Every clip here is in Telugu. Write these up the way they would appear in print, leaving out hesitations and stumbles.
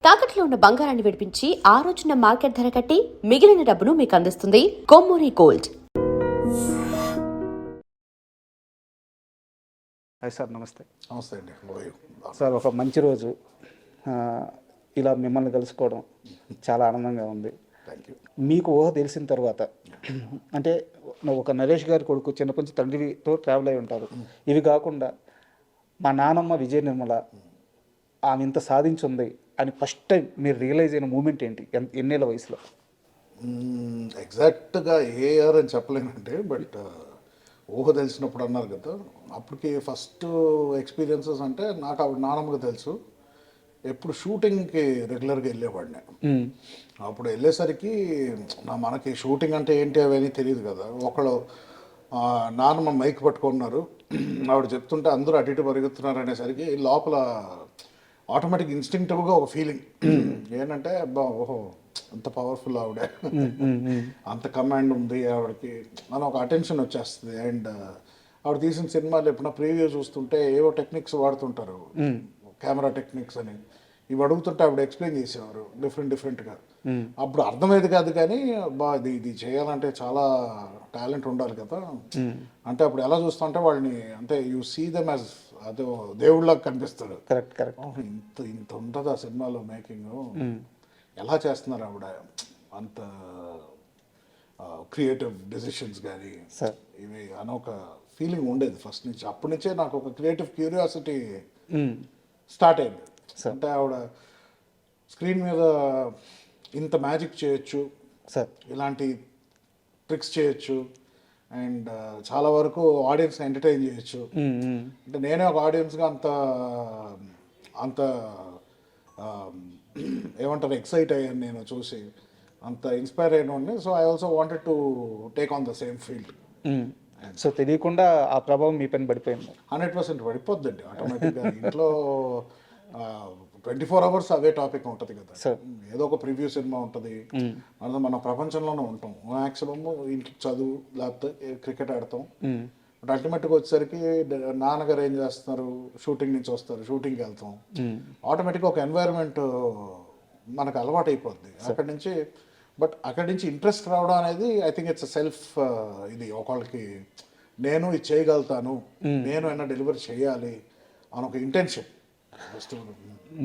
తాకట్లో ఉన్న బంగారాన్ని విడిపించి ఆ రోజున మార్కెట్ ధర కట్టి మిగిలిన డబ్బును మీకు అందిస్తుంది కొమ్మూరి గోల్డ్. హాయ్ సార్, నమస్తే. నమస్తే అండి. సార్, ఒక మంచి రోజు ఇలా మిమ్మల్ని కలుసుకోవడం చాలా ఆనందంగా ఉంది. Thank you. మీకు ఊహ తెలిసిన తర్వాత అంటే ఒక నరేష్ గారి కొడుకు చిన్నప్పటి నుంచి తండ్రితో ట్రావెల్ అయి ఉంటారు. ఇవి కాకుండా మా నానమ్మ విజయ నిర్మల ఆమె ఇంత సాధించుంది అని ఫస్ట్ టైం మీరు రియలైజ్ అయిన మూమెంట్ ఏంటి? ఎన్నేళ్ళ వయసులో? ఎగ్జాక్ట్గా ఏ ఇయర్ అని చెప్పలేనంటే, బట్ ఊహ తెలిసినప్పుడు అన్నారు కదా, అప్పటికి ఫస్ట్ ఎక్స్పీరియన్సెస్ అంటే నాకు ఆవిడ నానమ్మకి తెలుసు. ఎప్పుడు షూటింగ్కి రెగ్యులర్గా వెళ్ళేవాడిని. అప్పుడు వెళ్ళేసరికి మనకి షూటింగ్ అంటే ఏంటి అవన్నీ తెలియదు కదా. ఒకళ్ళు నానమ్మ మైక్ పట్టుకున్నారు, ఆవిడ చెప్తుంటే అందరూ అటు ఇటు పరిగెత్తున్నారు అనేసరికి లోపల ఆటోమేటిక్ ఇన్స్టింక్టివ్గా ఒక ఫీలింగ్ ఏంటంటే, అబ్బా ఓహో అంత పవర్ఫుల్ ఆవిడ, అంత కమాండ్ ఉంది ఆవిడకి అని ఒక అటెన్షన్ వచ్చేస్తుంది. అండ్ ఆవిడ తీసిన సినిమాలు ఎప్పుడన్నా ప్రీవ్యూ చూస్తుంటే ఏవో టెక్నిక్స్ వాడుతుంటారు, కెమెరా టెక్నిక్స్ అని. ఇవి అడుగుతుంటే ఆవిడ ఎక్స్ప్లెయిన్ చేసేవారు డిఫరెంట్గా. అప్పుడు అర్థమయ్యేది కాదు, కానీ బా ఇది చేయాలంటే చాలా టాలెంట్ ఉండాలి కదా. అంటే అప్పుడు ఎలా చూస్తుంటే వాళ్ళని అంటే యూ సీ దెమ్ యాజ్ అదే దేవుళ్ళకి కనిపిస్తారు. కరెక్ట్. ఇంత ఉంటుంది ఆ సినిమాలో మేకింగ్, ఎలా చేస్తున్నారు ఆవిడ, అంత క్రియేటివ్ డెసిషన్స్ కానీ ఇవి అని ఒక ఫీలింగ్ ఉండేది ఫస్ట్ నుంచి. అప్పటి నుంచే నాకు ఒక క్రియేటివ్ క్యూరియాసిటీ స్టార్ట్ అయింది. అంటే ఆవిడ స్క్రీన్ మీద ఇంత మ్యాజిక్ చేయొచ్చు, ఇలాంటి ట్రిక్స్ చేయొచ్చు, అండ్ చాలా వరకు ఆడియన్స్ని ఎంటర్టైన్ చేయొచ్చు. అంటే నేనే ఒక ఆడియన్స్గా అంత ఏమంటారు ఎక్సైట్ అయ్యాను నేను చూసి, అంత ఇన్స్పైర్ అయిన. So I also wanted to take on the same field. So తెలియకుండా ఆ ప్రభావం మీ పైన పడిపోయింది. 100% పడిపోద్దండి ఆటోమేటిక్గా. ఇంట్లో 24 hours అవే టాపిక్ ఉంటుంది కదా. ఏదో ఒక ప్రివ్యూ సినిమా ఉంటుంది, మన ప్రపంచంలోనే ఉంటాం. మ్యాక్సిమం ఇంట్లో చదువు లేకపోతే క్రికెట్ ఆడతాం. బట్ అల్టిమేట్గా వచ్చేసరికి నాన్నగారు ఏం చేస్తున్నారు, షూటింగ్ నుంచి వస్తారు, షూటింగ్కి వెళ్తాం. ఆటోమేటిక్గా ఒక ఎన్వైరన్మెంట్ మనకు అలవాటు అయిపోద్ది అక్కడి నుంచి. బట్ అక్కడి నుంచి ఇంట్రెస్ట్ రావడం అనేది ఐ థింక్ ఇట్స్ సెల్ఫ్ ఇది ఒకళ్ళకి నేను ఇది చేయగలుగుతాను, నేను అయినా డెలివరీ చేయాలి అని ఒక ఇంటెన్షన్.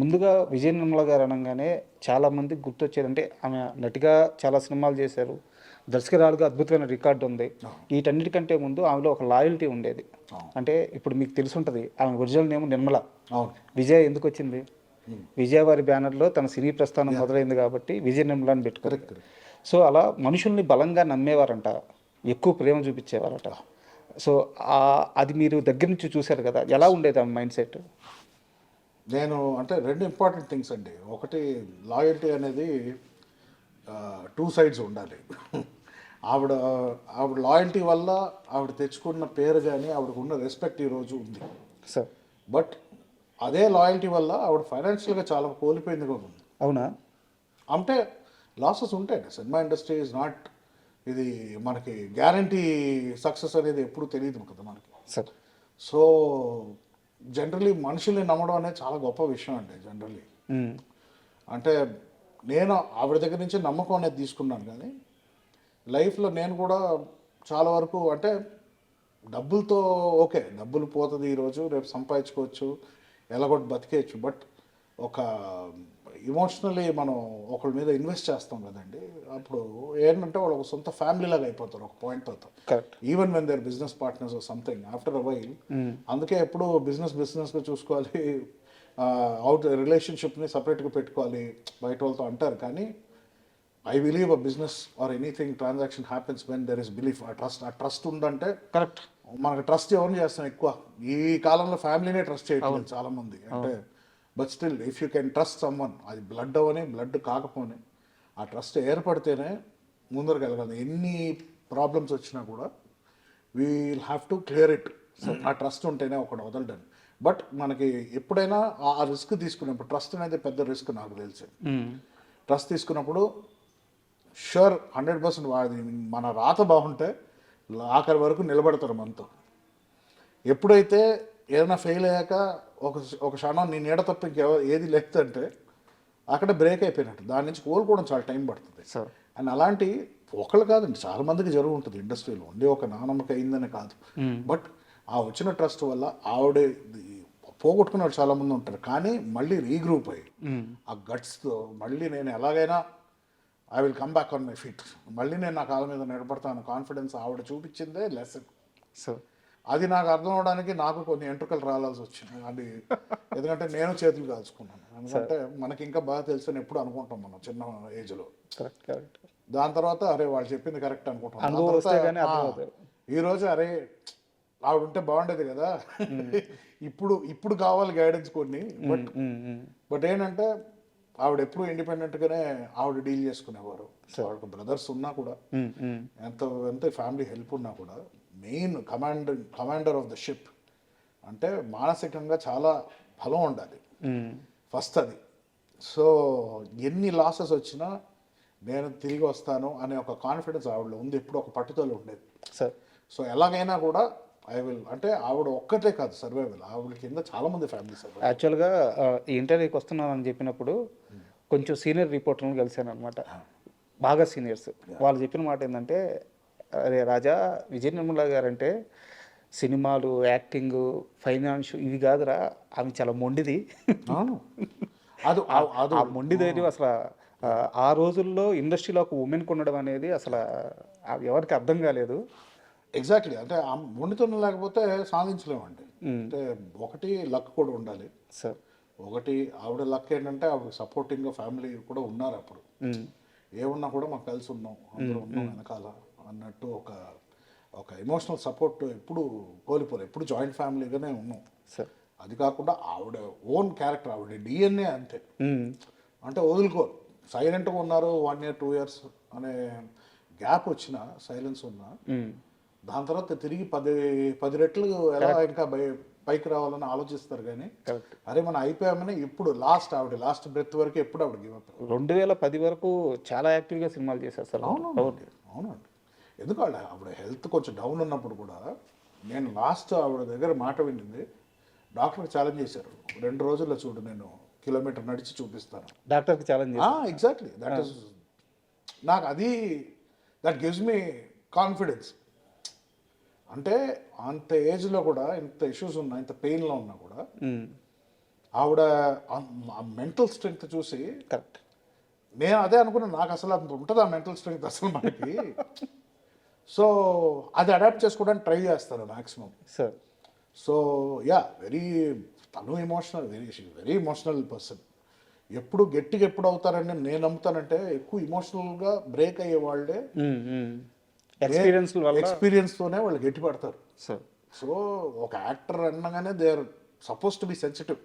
ముందుగా విజయ నిర్మల గారు అనగానే చాలామంది గుర్తొచ్చేదంటే ఆమె నటిగా చాలా సినిమాలు చేశారు, దర్శకురాలుగా అద్భుతమైన రికార్డు ఉంది. వీటన్నిటికంటే ముందు ఆమెలో ఒక లాయల్టీ ఉండేది. అంటే ఇప్పుడు మీకు తెలిసి ఉంటుంది, ఆమె ఒరిజినల్ నేమ్ నిర్మల. విజయ ఎందుకు వచ్చింది? విజయవారి బ్యానర్లో తన సినీ ప్రస్థానం మొదలైంది కాబట్టి విజయ నిర్మల అని పెట్టుకోరు. సో అలా మనుషుల్ని బలంగా నమ్మేవారంట, ఎక్కువ ప్రేమ చూపించేవారట. సో అది మీరు దగ్గర నుంచి చూశారు కదా, ఎలా ఉండేది ఆమె మైండ్ సెట్? నేను అంటే రెండు ఇంపార్టెంట్ థింగ్స్ అండి. ఒకటి లాయల్టీ అనేది 2 sides ఉండాలి. ఆవిడ లాయల్టీ వల్ల ఆవిడ తెచ్చుకున్న పేరు కానీ ఆవిడకు ఉన్న రెస్పెక్ట్ ఈరోజు ఉంది. బట్ అదే లాయల్టీ వల్ల ఆవిడ ఫైనాన్షియల్గా చాలా కోల్పోయింది కూడా ఉంది. అవునా? అంటే లాసెస్ ఉంటాయి. సినిమా ఇండస్ట్రీ ఈజ్ నాట్ ఇది మనకి గ్యారంటీ సక్సెస్ అనేది ఎప్పుడు తెలియదు కదా మనకి. సో జనరలీ మనుషుల్ని నమ్మడం అనేది చాలా గొప్ప విషయం అండి జనరలీ. అంటే నేను ఆవిడ దగ్గర నుంచి నమ్మకం అనేది తీసుకున్నాను, కానీ లైఫ్లో నేను కూడా చాలా వరకు అంటే డబ్బులతో ఓకే, డబ్బులు పోతుంది ఈరోజు, రేపు సంపాదించుకోవచ్చు, ఎలాగొట్టి బతికేయచ్చు. బట్ ఒక ఇమోషనల్లీ మనం ఒకళ్ళ మీద ఇన్వెస్ట్ చేస్తాం కదండి, అప్పుడు ఏంటంటే వాళ్ళు ఒక సొంత ఫ్యామిలీ లాగా అయిపోతారు ఒక పాయింట్ తర్వాత. Even when their business partners or something after a while. అందుకే ఎప్పుడు బిజినెస్గా చూసుకోవాలి, అవుట్ రిలేషన్షిప్ని సపరేట్గా పెట్టుకోవాలి బయట వాళ్ళతో అంటారు. కానీ I believe a business or anything transaction happens when there is belief. ఆ ట్రస్ట్ ఉందంటే కరెక్ట్. మనకు ట్రస్ట్ ఎవరిని చేస్తాం ఎక్కువ ఈ కాలంలో? ఫ్యామిలీనే ట్రస్ట్ చేయట్లేదు చాలామంది. అంటే but still if you can trust someone, అది బ్లడ్ అవని బ్లడ్ కాకపోని ఆ ట్రస్ట్ ఏర్పడితేనే ముందరకు వెళ్ళగలదు. ఎన్ని ప్రాబ్లమ్స్ వచ్చినా కూడా we will have to clear it. ఆ ట్రస్ట్ ఉంటేనే ఒకటి వదలడానికి. బట్ మనకి ఎప్పుడైనా ఆ రిస్క్ తీసుకున్నప్పుడు, ట్రస్ట్ అనేది పెద్ద రిస్క్ నాకు తెలిసి. ట్రస్ట్ తీసుకున్నప్పుడు షూర్ 100% మన రాత బాగుంటే ఆఖరి వరకు నిలబడతారు మనతో. ఎప్పుడైతే ఏదైనా ఫెయిల్ అయ్యాక ఒక క్షణం నీ నీడ తప్ప ఏది లేదంటే అక్కడ బ్రేక్ అయిపోయినట్టు. దాని నుంచి కోలుకోవడం చాలా టైం పడుతుంది. సార్ అండ్ అలాంటి ఒకళ్ళు కాదండి, చాలా మందికి జరుగు ఉంటుంది ఇండస్ట్రీలో. ఓన్లీ ఒక నానమ్మకి అయిందని కాదు. బట్ ఆ వచ్చిన ట్రస్ట్ వల్ల ఆవిడ పోగొట్టుకున్న వాళ్ళు చాలా మంది ఉంటారు. కానీ మళ్ళీ రీగ్రూప్ అయ్యి ఆ గట్స్తో మళ్ళీ నేను ఎలాగైనా I will come back on my feet, మళ్ళీ నేను నా కాళ్ళ మీద నిలబడతాను కాన్ఫిడెన్స్ ఆవిడ చూపించిందే లెసన్. సార్ అది నాకు అర్థం అవడానికి నాకు కొన్ని ఎంట్రుకలు రావాల్సి వచ్చింది. అది ఎందుకంటే నేను చేతులు కాల్చుకున్నాను. ఎందుకంటే మనకి ఇంకా బాగా తెలుసు అని ఎప్పుడు అనుకుంటాం మనం చిన్న ఏజ్లో. Correct correct. దాని తర్వాత అరే వాళ్ళు చెప్పింది కరెక్ట్ అనుకుంటాం. అనుభవం వస్తే గానీ అర్థం అవుతుంది. ఈరోజు అరే ఆవిడ ఉంటే బాగుండేది కదా, ఇప్పుడు కావాలి గైడెన్స్ కొన్ని. బట్ ఏంటంటే ఆవిడ ఎప్పుడు ఇండిపెండెంట్గానే ఆవిడ డీల్ చేసుకునేవారు. ఆవిడకు బ్రదర్స్ ఉన్నా కూడా, ఎంత ఫ్యామిలీ హెల్ప్ ఉన్నా కూడా, main commander of the ship అంటే మానసికంగా చాలా బలం ఉండాలి ఫస్ట్ అది. సో ఎన్ని లాసెస్ వచ్చినా నేను తిరిగి వస్తాను అనే ఒక కాన్ఫిడెన్స్ ఆవిడలో ఉంది, ఎప్పుడు ఒక పట్టుదల ఉండేది సార్. సో ఎలాగైనా కూడా ఐ విల్, అంటే ఆవిడ ఒక్కటే కాదు సర్వైవల్, ఆవిడ కింద చాలా మంది ఫ్యామిలీ సర్వైవల్. యాక్చువల్గా ఈ ఇంటర్వ్యూకి వస్తున్నానని చెప్పినప్పుడు కొంచెం సీనియర్ రిపోర్టర్లను కలిశాను అనమాట, బాగా సీనియర్స్. వాళ్ళు చెప్పిన మాట ఏంటంటే, అరే రాజా, విజయ నిర్మల గారు అంటే సినిమాలు, యాక్టింగ్, ఫైనాన్స్ ఇవి కాదురా, ఆమె చాలా మొండిది. అది ఆ మొండి ధైర్యం అసలు ఆ రోజుల్లో ఇండస్ట్రీలో ఒక ఉమెన్కి ఉండడం అనేది అసలు ఎవరికి అర్థం కాలేదు. ఎగ్జాక్ట్లీ. అంటే ఆ మొండితనం లేకపోతే సాధించలేమండి. అంటే ఒకటి లక్ కూడా ఉండాలి సార్. ఒకటి ఆవిడ లక్ ఏంటంటే ఆవిడ సపోర్టింగ్గా ఫ్యామిలీ కూడా ఉన్నారు. అప్పుడు ఏమున్నా కూడా మాకు కలిసి ఉన్నాం, అందరూ ఉన్నాం వెనకాల అన్నట్టు ఒక ఎమోషనల్ సపోర్ట్ ఎప్పుడు కోల్పోలేదు. ఎప్పుడు జాయింట్ ఫ్యామిలీగానే ఉన్నాం సార్. అది కాకుండా ఆవిడ ఓన్ క్యారెక్టర్, ఆవిడ డిఎన్ఏ అంతే. అంటే వదులుకోరు, సైలెంట్గా ఉన్నారు 1 year 2 years అనే గ్యాప్ వచ్చిన సైలెన్స్ ఉన్నా, దాని తర్వాత తిరిగి 10 రెట్లు ఎలా ఇంకా పైకి రావాలని ఆలోచిస్తారు. కానీ అరే మనం అయిపోయామని ఇప్పుడు లాస్ట్ బ్రెత్ వరకు ఎప్పుడు ఆవిడ గివ్ అప్. 2010 వరకు చాలా యాక్టివ్గా సినిమాలు చేశారు సార్. అవునండి. ఎందుకు ఆవిడ హెల్త్ కొంచెం డౌన్ ఉన్నప్పుడు కూడా నేను లాస్ట్ ఆవిడ దగ్గర మాట వింటుంది, డాక్టర్కి ఛాలెంజ్ చేశారు, 2 రోజుల్లో చూడు నేను కిలోమీటర్ నడిచి చూపిస్తాను. డాక్టర్కి ఛాలెంజ్. ఎగ్జాక్ట్లీ. దట్ ఈస్ నాకు అది దట్ గివ్స్ మీ కాన్ఫిడెన్స్. అంటే అంత ఏజ్లో కూడా ఇంత ఇష్యూస్ ఉన్నా, ఇంత పెయిన్లో ఉన్నా కూడా ఆవిడ మెంటల్ స్ట్రెంగ్త్ చూసి కరెక్ట్ నేను అదే అనుకున్నాను, నాకు అసలు అంత ఉంటుంది ఆ మెంటల్ స్ట్రెంగ్త్ అసలు మనకి. సో అది అడాప్ట్ చేసుకోవడానికి ట్రై చేస్తాను మ్యాక్సిమం. సార్. సో తను వెరీ ఎమోషనల్ పర్సన్. ఎప్పుడు గట్టిగా ఎప్పుడు అవుతారని నేను నమ్ముతానంటే, ఎక్కువ ఎమోషనల్గా బ్రేక్ అయ్యే వాళ్ళే ఎక్స్పీరియన్స్తోనే వాళ్ళు గట్టి పడతారు. సో ఒక యాక్టర్ అనగానే they are suppose to be sensitive.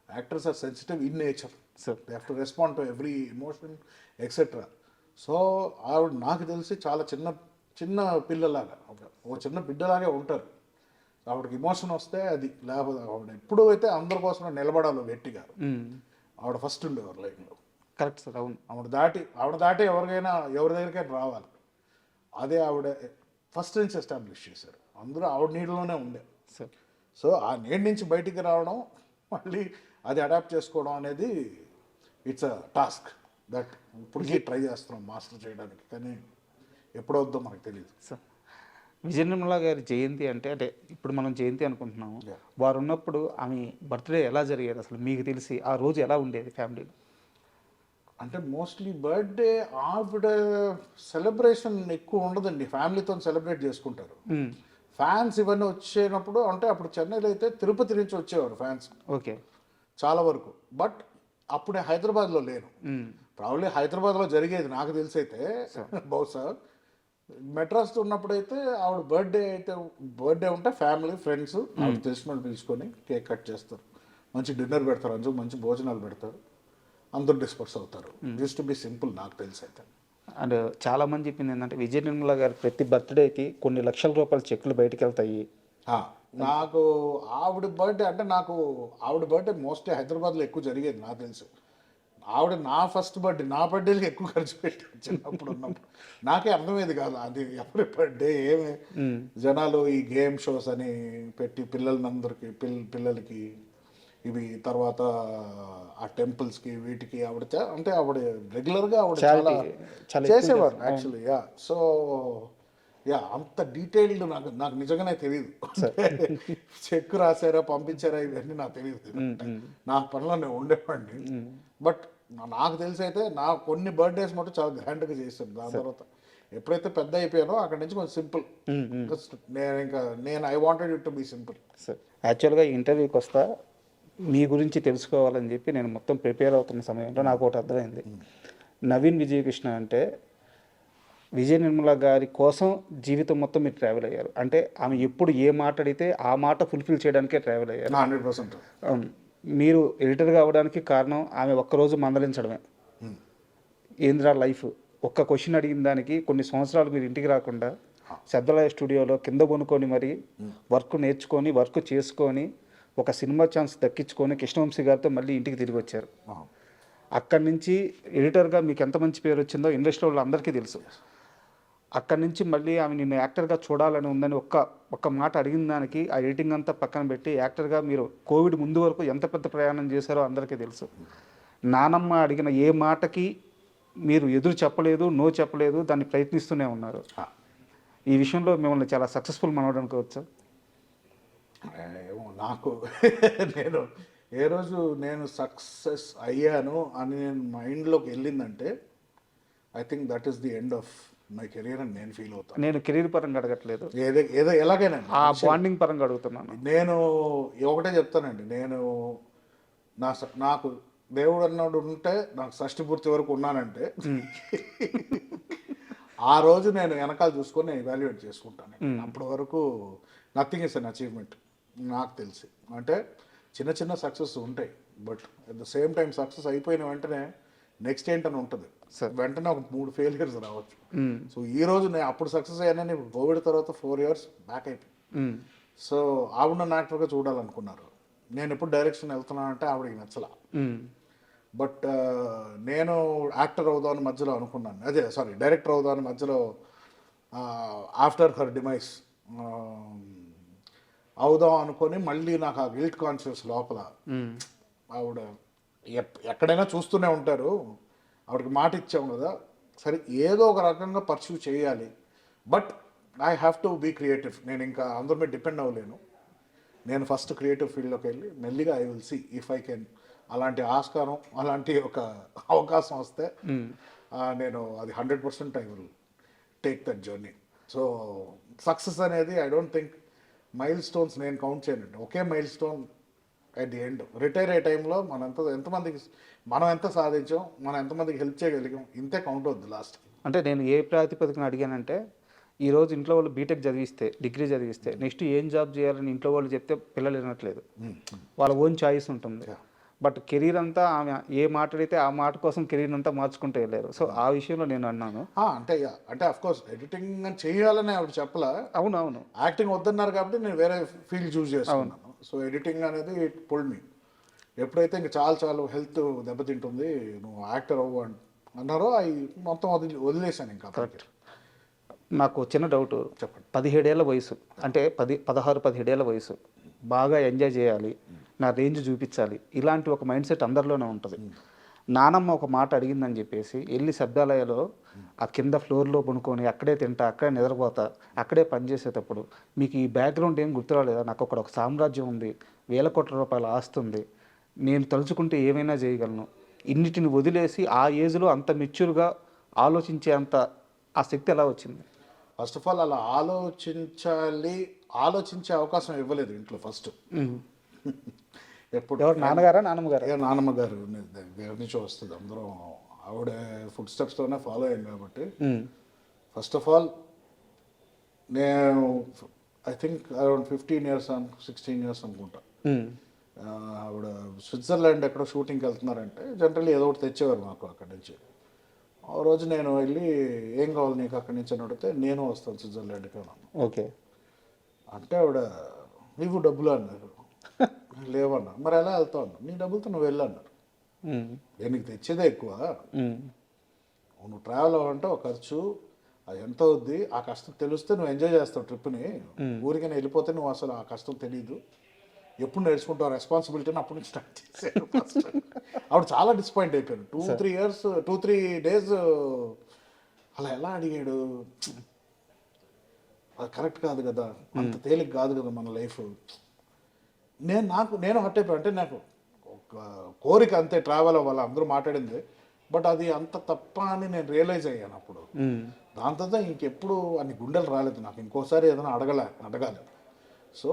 Actors are sensitive in nature. They have to respond to every emotion etcetera. So ఆవిడ నాకు తెలిసి చాలా చిన్న పిల్లలాగా, ఒక చిన్న బిడ్డలాగే ఉంటారు. ఆవిడకి ఎమోషన్ వస్తే అది, లేకపోతే ఆవిడ ఎప్పుడు అయితే అందరి కోసం నిలబడాలో గట్టిగా, ఆవిడ ఫస్ట్ ఉండేవారు లైఫ్లో. Correct sir. అవును. ఆవిడ దాటి ఎవరి దగ్గరికైనా రావాలి. అదే ఆవిడ ఫస్ట్ నుంచి ఎస్టాబ్లిష్ చేశారు. అందరూ ఆవిడ నీడలోనే ఉండే. సో ఆ నీడ నుంచి బయటికి రావడం, మళ్ళీ అది అడాప్ట్ చేసుకోవడం అనేది ఇట్స్ అ టాస్క్ దట్ ఇప్పటికీ ట్రై చేస్తున్నాం మాస్టర్ చేయడానికి, కానీ ఎప్పుడవుద్దో మనకు తెలియదు. సార్, విజయ నిర్మల గారి జయంతి అంటే ఇప్పుడు మనం జయంతి అనుకుంటున్నాము, వారు ఉన్నప్పుడు ఆమె బర్త్డే ఎలా జరిగేది అసలు మీకు తెలిసి? ఆ రోజు ఎలా ఉండేది ఫ్యామిలీలో? అంటే మోస్ట్లీ బర్త్డే ఆవిడ సెలబ్రేషన్ ఎక్కువ ఉండదండి, ఫ్యామిలీతో సెలబ్రేట్ చేసుకుంటారు. ఫ్యాన్స్ ఇవన్నీ వచ్చేటప్పుడు, అంటే అప్పుడు చెన్నైలో అయితే తిరుపతి నుంచి వచ్చేవారు ఫ్యాన్స్. ఓకే. చాలా వరకు. బట్ అప్పుడే హైదరాబాద్లో లేను. ప్రాబ్లీ హైదరాబాద్లో జరిగేది నాకు తెలిసి అయితే, బహుశా మెడ్రాస్లో ఉన్నప్పుడైతే ఆవిడ బర్త్డే ఉంటే ఫ్యామిలీ ఫ్రెండ్స్ ఆవిడ తెలిసిన వాళ్ళు పిలుచుకొని కేక్ కట్ చేస్తారు, మంచి డిన్నర్ పెడతారు, అందుకు మంచి భోజనాలు పెడతారు, అందరూ డిస్పర్స్ అవుతారు. యూస్ టు బి సింపుల్ నాకు తెలిసి అయితే. అండ్ చాలామంది చెప్పింది ఏంటంటే, విజయ నిర్మల గారి ప్రతి బర్త్డేకి కొన్ని లక్షల రూపాయల చెక్కులు బయటకు వెళ్తాయి. నాకు ఆవిడ బర్త్డే మోస్ట్లీ హైదరాబాద్లో ఎక్కువ జరిగేది నాకు తెలుసు. ఆవిడ నా బర్త్డేకి ఎక్కువ ఖర్చు పెట్టారు చిన్నప్పుడు ఉన్నప్పుడు. నాకే అర్థమయ్యేది కాదు అది ఎవరి బర్త్డే ఏమి. జనాలు ఈ గేమ్ షోస్ అని పెట్టి పిల్లలకి ఇవి తర్వాత ఆ టెంపుల్స్కి వీటికి ఆవిడ అంటే ఆవిడ రెగ్యులర్గా ఆవిడ Charity చాలా చాలా ఎక్కువ చేసేవారు యాక్చువల్లీ. యా సో యా అంత డీటెయిల్డ్ నాకు నిజంగానే తెలియదు. చెక్ రాశారా పంపించారా ఇవన్నీ నాకు తెలియదు. నా పనిలో నేను ఉండేవాడిని. బట్ నాకు తెలిసి అయితే నా కొన్ని బర్త్డేస్ మటు చాలా గ్రాండ్గా చేశాను. దాని తర్వాత ఎప్పుడైతే పెద్ద అయిపోయానో అక్కడి నుంచి కొంచెం సింపుల్. నేను I wanted it to be simple. Sir యాక్చువల్గా ఈ ఇంటర్వ్యూకి వస్తా మీ గురించి తెలుసుకోవాలని చెప్పి నేను మొత్తం ప్రిపేర్ అవుతున్న సమయంలో నాకు ఒకటి అర్థమైంది. నవీన్ విజయకృష్ణ అంటే విజయ నిర్మల గారి కోసం జీవితం మొత్తం మీరు ట్రావెల్ అయ్యారు. అంటే ఆమె ఎప్పుడు ఏ మాట అడిగితే ఆ మాట ఫుల్ఫిల్ చేయడానికే ట్రావెల్ అయ్యారు. 100%. మీరు ఎడిటర్గా అవ్వడానికి కారణం ఆమె ఒక్కరోజు మందలించడమే. ఏంద్రా లైఫ్ ఒక్క క్వశ్చన్ అడిగిన దానికి కొన్ని సంవత్సరాలు మీరు ఇంటికి రాకుండా శబ్దలయ స్టూడియోలో కింద కొనుక్కొని మరి వర్క్ నేర్చుకొని వర్క్ చేసుకొని ఒక సినిమా ఛాన్స్ దక్కించుకొని కృష్ణవంశీ గారితో మళ్ళీ ఇంటికి తిరిగి వచ్చారు. అక్కడి నుంచి ఎడిటర్గా మీకు ఎంత మంచి పేరు వచ్చిందో ఇండస్ట్రీ వాళ్ళు అందరికీ తెలుసు. అక్కడి నుంచి మళ్ళీ ఆమె నిన్ను యాక్టర్గా చూడాలని ఉందని ఒక్క మాట అడిగిన దానికి ఆ ఎడిటింగ్ అంతా పక్కన పెట్టి యాక్టర్గా మీరు కోవిడ్ ముందు వరకు ఎంత పెద్ద ప్రయాణం చేశారో అందరికీ తెలుసు. నానమ్మ అడిగిన ఏ మాటకి మీరు ఎదురు చెప్పలేదు, నో చెప్పలేదు, దాన్ని ప్రయత్నిస్తూనే ఉన్నారు. ఈ విషయంలో మిమ్మల్ని చాలా సక్సెస్ఫుల్ మనవడం అనుకోవచ్చు. ఏమో నాకు నేను ఏ రోజు నేను సక్సెస్ అయ్యాను అని నేను మైండ్లోకి వెళ్ళిందంటే I think that is the end of my career అని నేను ఫీల్ అవుతాను. నేను కెరీర్ పరంగా అడగట్లేదు, ఏదో ఎలాగైనా ఆ బాండింగ్ పరంగా అడుగుతున్నాను. నేను ఒకటే చెప్తానండి, నేను నాకు దేవుడు అన్నాడు ఉంటే నాకు షష్ఠి పూర్తి వరకు ఉన్నానంటే ఆ రోజు నేను వెనకాల చూసుకొని నేను ఎవాల్యుయేట్ చేసుకుంటాను. అప్పటి వరకు నథింగ్ ఇస్ అన్ అచీవ్మెంట్ నాకు తెలిసి. అంటే చిన్న చిన్న సక్సెస్ ఉంటాయి, but at the same time success అయిపోయిన వెంటనే నెక్స్ట్ ఏంటని ఉంటుంది. వెంటనే ఒక 3 ఫెయిలియర్స్ రావచ్చు. సో ఈ రోజు నేను అప్పుడు సక్సెస్ అయ్యానని కోవిడ్ తర్వాత 4 years బ్యాక్ అయిపోయి. సో ఆవిడ నన్ను యాక్టర్గా చూడాలనుకున్నారు. నేను ఎప్పుడు డైరెక్షన్ వెళ్తున్నానంటే ఆవిడకి నచ్చలా. బట్ నేను యాక్టర్ అవుదామని మధ్యలో అనుకున్నాను, డైరెక్టర్ అవుదామని మధ్యలో ఆఫ్టర్ హర్ డిమైస్ అవుదాం అనుకొని మళ్ళీ నాకు ఆ గిల్ట్ కాన్షియస్ లోపల ఆవిడ ఎక్కడైనా చూస్తూనే ఉంటారు, ఆవిడకి మాట ఇచ్చాము కదా, సరే ఏదో ఒక రకంగా పర్సూ చేయాలి, but I have to be creative. నేను ఇంకా అందరి మీద డిపెండ్ అవ్వలేను. నేను ఫస్ట్ క్రియేటివ్ ఫీల్డ్లోకి వెళ్ళి మెల్లిగా I will see if I can అలాంటి ఆస్కారం అలాంటి ఒక అవకాశం వస్తే నేను అది 100% I will take that journey. So success అనేది I don't think milestones నేను కౌంట్ చేయనండి. ఒకే milestone at the end. Retire అయ్యే టైంలో మనం ఎంత సాధించాం, మనం ఎంతమందికి హెల్ప్ చేయగలిగాం, ఇంతే కౌంట్ అవుద్ది లాస్ట్. అంటే నేను ఏ ప్రాతిపదికన అడిగానంటే, ఈరోజు ఇంట్లో వాళ్ళు బీటెక్ చదివిస్తే, డిగ్రీ చదివిస్తే నెక్స్ట్ ఏం జాబ్ చేయాలని ఇంట్లో వాళ్ళు చెప్తే పిల్లలు వినట్లేదు, వాళ్ళ ఓన్ చాయిస్ ఉంటుంది. బట్ కెరీర్ అంతా ఆమె ఏ మాట అడిగితే ఆ మాట కోసం కెరీర్ అంతా మార్చుకుంటూ వెళ్ళారు. సో ఆ విషయంలో నేను అన్నాను. అంటే అఫ్ కోర్స్ ఎడిటింగ్ చేయాలని ఆవిడ చెప్పలా. అవునవును, యాక్టింగ్ వద్దన్నారు కాబట్టి నేను వేరే ఫీల్డ్ చూస్ చేసుకున్నాను. సో ఎడిటింగ్ అనేది ఇట్ పుల్డ్ మీ. ఎప్పుడైతే ఇంకా చాలు హెల్త్ దెబ్బతింటుంది, నువ్వు యాక్టర్ అవ్వు అన్నారో అవి మొత్తం వదిలేశాను ఇంకా. కరెక్ట్. నాకు చిన్న డౌట్, చెప్పండి. 17 ఏళ్ల వయసు, అంటే 16-17 ఏళ్ల వయసు, బాగా ఎంజాయ్ చేయాలి, నా రేంజ్ చూపించాలి, ఇలాంటి ఒక మైండ్ సెట్ అందరిలోనే ఉంటుంది. నానమ్మ ఒక మాట అడిగిందని చెప్పేసి వెళ్ళి శబ్దాలయలో ఆ కింద ఫ్లోర్లో పనుకొని అక్కడే తింటా, అక్కడే నిద్రపోతా, అక్కడే పనిచేసేటప్పుడు మీకు ఈ బ్యాక్గ్రౌండ్ ఏం గుర్తురాలేదా? నాకు ఒక సామ్రాజ్యం ఉంది, వేల కోట్ల రూపాయల ఆస్తి ఉంది, నేను తలుచుకుంటే ఏమైనా చేయగలను, ఇన్నిటిని వదిలేసి ఆ ఏజ్లో అంత మెచ్యూర్గా ఆలోచించే ఆ శక్తి ఎలా వచ్చింది? ఫస్ట్ ఆఫ్ ఆల్ అలా ఆలోచించే అవకాశం ఇవ్వలేదు ఇంట్లో ఫస్ట్. ఎప్పుడు నాన్నగారా నాన్నమ్మగారా? నాన్నమ్మ గారు దగ్గర నుంచి వస్తుంది, అందరం ఆవిడ ఫుడ్ స్టెప్స్తోనే ఫాలో అయ్యాను కాబట్టి. ఫస్ట్ ఆఫ్ ఆల్ నేను I think around 15 years 16 years అనుకుంటా, ఆవిడ స్విట్జర్లాండ్ ఎక్కడో షూటింగ్కి వెళ్తున్నారంటే జనరల్లీ ఏదో ఒకటి తెచ్చేవారు మాకు అక్కడి నుంచి. ఆ రోజు నేను వెళ్ళి ఏం కావాలి నీకు అక్కడి నుంచి అని అడిగితే నేను వస్తాను స్విట్జర్లాండ్కి అన్నాను. ఓకే అంటే ఆవిడ నీకు డబ్బులు అన్నారు. లేవన్నా. మరి ఎలా వెళ్తావు అన్నా. నీ డబ్బులతో నువ్వు వెళ్ళన్నారు, నీకు తెచ్చేదే ఎక్కువ, నువ్వు ట్రావెల్ అవ్వాలంటే ఒక ఖర్చు, అది ఎంత అవుద్ది, ఆ కష్టం తెలిస్తే నువ్వు ఎంజాయ్ చేస్తావు ట్రిప్ని. ఊరికైనా వెళ్ళిపోతే నువ్వు అసలు ఆ కష్టం తెలీదు, ఎప్పుడు నేర్చుకుంటావు రెస్పాన్సిబిలిటీని అప్పటి నుంచి స్టార్ట్ చేశాను ఫస్ట్. అప్పుడు చాలా డిసప్పాయింట్ అయిపోయాను. 2-3 డేస్ అలా ఎలా అడిగాడు, అది కరెక్ట్ కాదు కదా, అంత తేలిక కాదు కదా మన లైఫ్. నేను హర్ట్ అయిపోయాను. అంటే నాకు ఒక కోరిక అంతే, ట్రావెల్ అవ్వాలి, అందరూ మాట్లాడింది, బట్ అది అంత తప్ప అని నేను రియలైజ్ అయ్యాను అప్పుడు. దాని తర్వాత ఇంకెప్పుడు అన్ని గుండెలు రాలేదు నాకు, ఇంకోసారి ఏదైనా అడగాలి. సో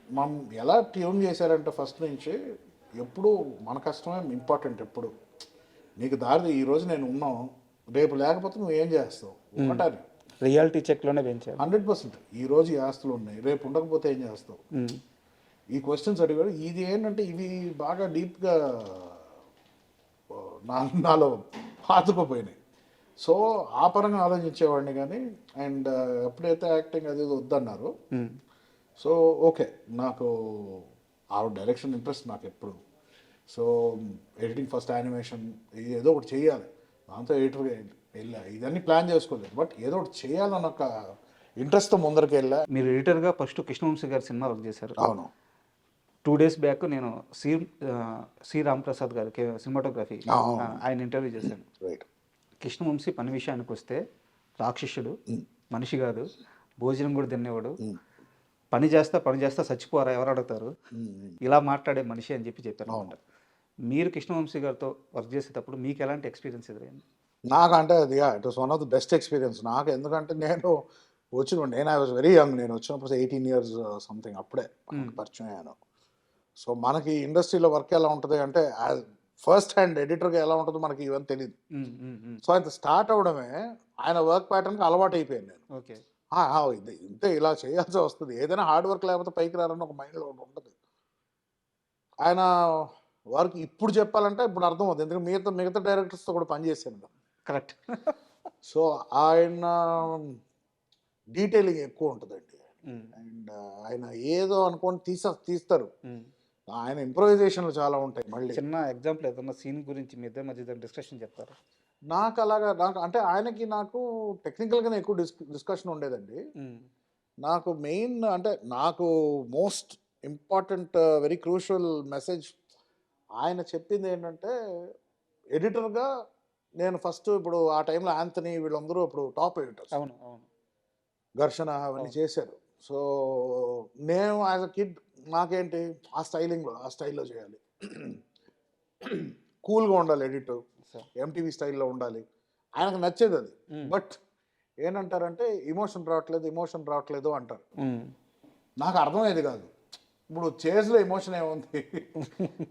మనం ఎలా ట్యూన్ చేశారంటే ఫస్ట్ నుంచి ఎప్పుడు మన కష్టమే ఇంపార్టెంట్. ఎప్పుడు నీకు దారి ఈరోజు నేను ఉన్నాను, రేపు లేకపోతే నువ్వు ఏం చేస్తావు ఒకటారి రియాలిటీ చెక్లోనే పెంచారు 100%. ఈరోజు ఈ ఆస్తులు ఉన్నాయి, రేపు ఉండకపోతే ఏం చేస్తావు, ఈ క్వశ్చన్స్ అడిగాడు. ఇది ఏంటంటే ఇవి బాగా డీప్గా నాలో పాతుకుపోయినాయి. సో ఆ పరంగా ఆలోచించేవాడిని కానీ. అండ్ ఎప్పుడైతే యాక్టింగ్ అది వద్దన్నారు, సో ఓకే, నాకు ఆ డైరెక్షన్ ఇంట్రెస్ట్ నాకు ఎప్పుడు. సో ఎడిటింగ్ ఫస్ట్ యానిమేషన్ ఏదో ఒకటి చేయాలి, దాంతో ఎడిటర్గా వెళ్ళా. ఇదన్నీ ప్లాన్ చేసుకోలేదు, బట్ ఏదో ఒకటి చేయాలని ఒక ఇంట్రెస్ట్తో ముందరికి వెళ్ళా. మీరు ఎడిటర్గా ఫస్ట్ కృష్ణవంశీ గారి సినిమా వర్క్ చేశారు. అవును. 2 days బ్యాక్ నేను సి రామప్రసాద్ గారికి సినిమాటోగ్రఫీ ఆయన ఇంటర్వ్యూ చేశాను. రైట్. కృష్ణవంశీ పని విషయానికి వస్తే రాక్షసుడు, మనిషి కాదు, భోజనం కూడా తినేవాడు, పని చేస్తా చచ్చిపోరా ఎవరు అడుగుతారు, ఇలా మాట్లాడే మనిషి అని చెప్పారు అనమాట. మీరు కృష్ణవంశీ గారితో వర్క్ చేసేటప్పుడు మీకు ఎలాంటి ఎక్స్పీరియన్స్ ఎదురైంది? నాకంటే అది it was one of the best experience నాకు. ఎందుకంటే నేను ఐ వాజ్ వెరీ యంగ్, నేను వచ్చినప్పుడు 18 years సంథింగ్, అప్పుడే పరిచయం అయ్యాను. సో మనకి ఇండస్ట్రీలో వర్క్ ఎలా ఉంటుంది అంటే ఫస్ట్ హ్యాండ్ ఎడిటర్గా ఎలా ఉంటుందో మనకి ఇవన్నీ తెలియదు. సో ఆయన స్టార్ట్ అవడమే ఆయన వర్క్ ప్యాటర్న్కి అలవాటు అయిపోయాను నేను. ఓకే, ఇంతే ఇలా చేయాల్సి వస్తుంది, ఏదైనా హార్డ్ వర్క్ లేకపోతే పైకి రారని ఒక మైండ్లో ఉంటుంది. ఆయన వర్క్ ఇప్పుడు చెప్పాలంటే ఇప్పుడు అర్థం అవుతుంది, ఎందుకంటే మిగతా డైరెక్టర్స్తో కూడా పనిచేశాను. కరెక్ట్. సో ఆయన డీటెయిలింగ్ ఎక్కువ ఉంటుందండి. అండ్ ఆయన ఏదో అనుకోని తీస్తారు. ఆయన ఇంప్రొవైజేషన్లు చాలా ఉంటాయి. మళ్ళీ చిన్న ఎగ్జాంపుల్ ఏదన్నా సీన్ గురించి మీ ఇద్దరి మధ్య డిస్కషన్ చెప్తారా? నాకు అంటే ఆయనకి నాకు టెక్నికల్గానే ఎక్కువ డిస్కషన్ ఉండేదండి. నాకు మెయిన్ అంటే నాకు most important very crucial message ఆయన చెప్పింది ఏంటంటే, ఎడిటర్గా నేను ఫస్ట్ ఇప్పుడు ఆ టైంలో యాంథనీ వీళ్ళందరూ ఇప్పుడు టాప్ ఎడిటర్స్, అవును అవును, ఘర్షణ అవన్నీ చేశారు. సో నేను యాజ్ అ కిడ్ నాకేంటి ఆ స్టైల్లో చేయాలి, కూల్గా ఉండాలి, ఎడిటర్ ఎంటీవీ స్టైల్లో ఉండాలి, ఆయనకు నచ్చేది అది. బట్ ఏంటంటారంటే ఎమోషన్ రావట్లేదు అంటారు. నాకు అర్థమయ్యేది కాదు. ఇప్పుడు చేజ్లో ఎమోషన్ ఏముంది,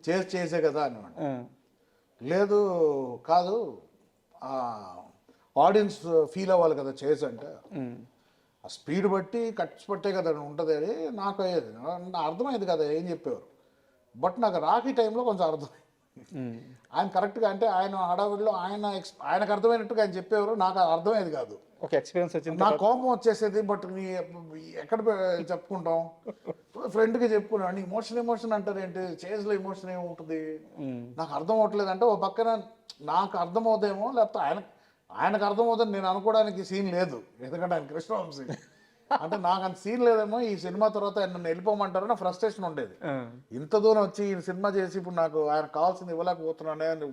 చేసే కదా అన్నమాట. లేదు కాదు, ఆడియన్స్ ఫీల్ అవ్వాలి కదా చేజ్ అంటే, ఆ స్పీడ్ బట్టి కట్స్ పట్టే కదా ఉంటుంది అని నాకు అయ్యేది. అర్థమయ్యేది కదా ఏం చెప్పేవారు. బట్ నాకు రాఖీ టైంలో కొంచెం అర్థమైంది. ఆయన కరెక్ట్గా అంటే ఆయన హడావిడిలో ఆయనకు అర్థమైనట్టుగా ఆయన చెప్పేవారు, నాకు అర్థమయ్యేది కాదు. ఒక ఎక్స్పీరియన్స్ వచ్చింది, నాకు కోపం వచ్చేసేది. బట్ ఎక్కడ చెప్పుకుంటాం, ఫ్రెండ్కి చెప్పుకున్నాను, ఎమోషన్ అంటారు ఏంటి, చేజ్లో ఎమోషన్ ఏముంటుంది, నాకు అర్థం అవ్వట్లేదు అంటే, ఓ పక్కన నాకు అర్థమవుతాయేమో, లేకపోతే ఆయనకు అర్థమవుతుంది నేను అనుకోవడానికి సీన్ లేదు. ఎందుకంటే ఆయన కృష్ణవంశీ అంటే నాకు అంత సీన్ లేదేమో, ఈ సినిమా తర్వాత నన్ను వెళ్ళిపోమంటారో నా ఫ్రస్ట్రేషన్ ఉండేది. ఇంత దూరం వచ్చి ఈ సినిమా చేసి ఇప్పుడు నాకు ఆయన కావాల్సింది ఇవ్వలేకపోతున్నానే అని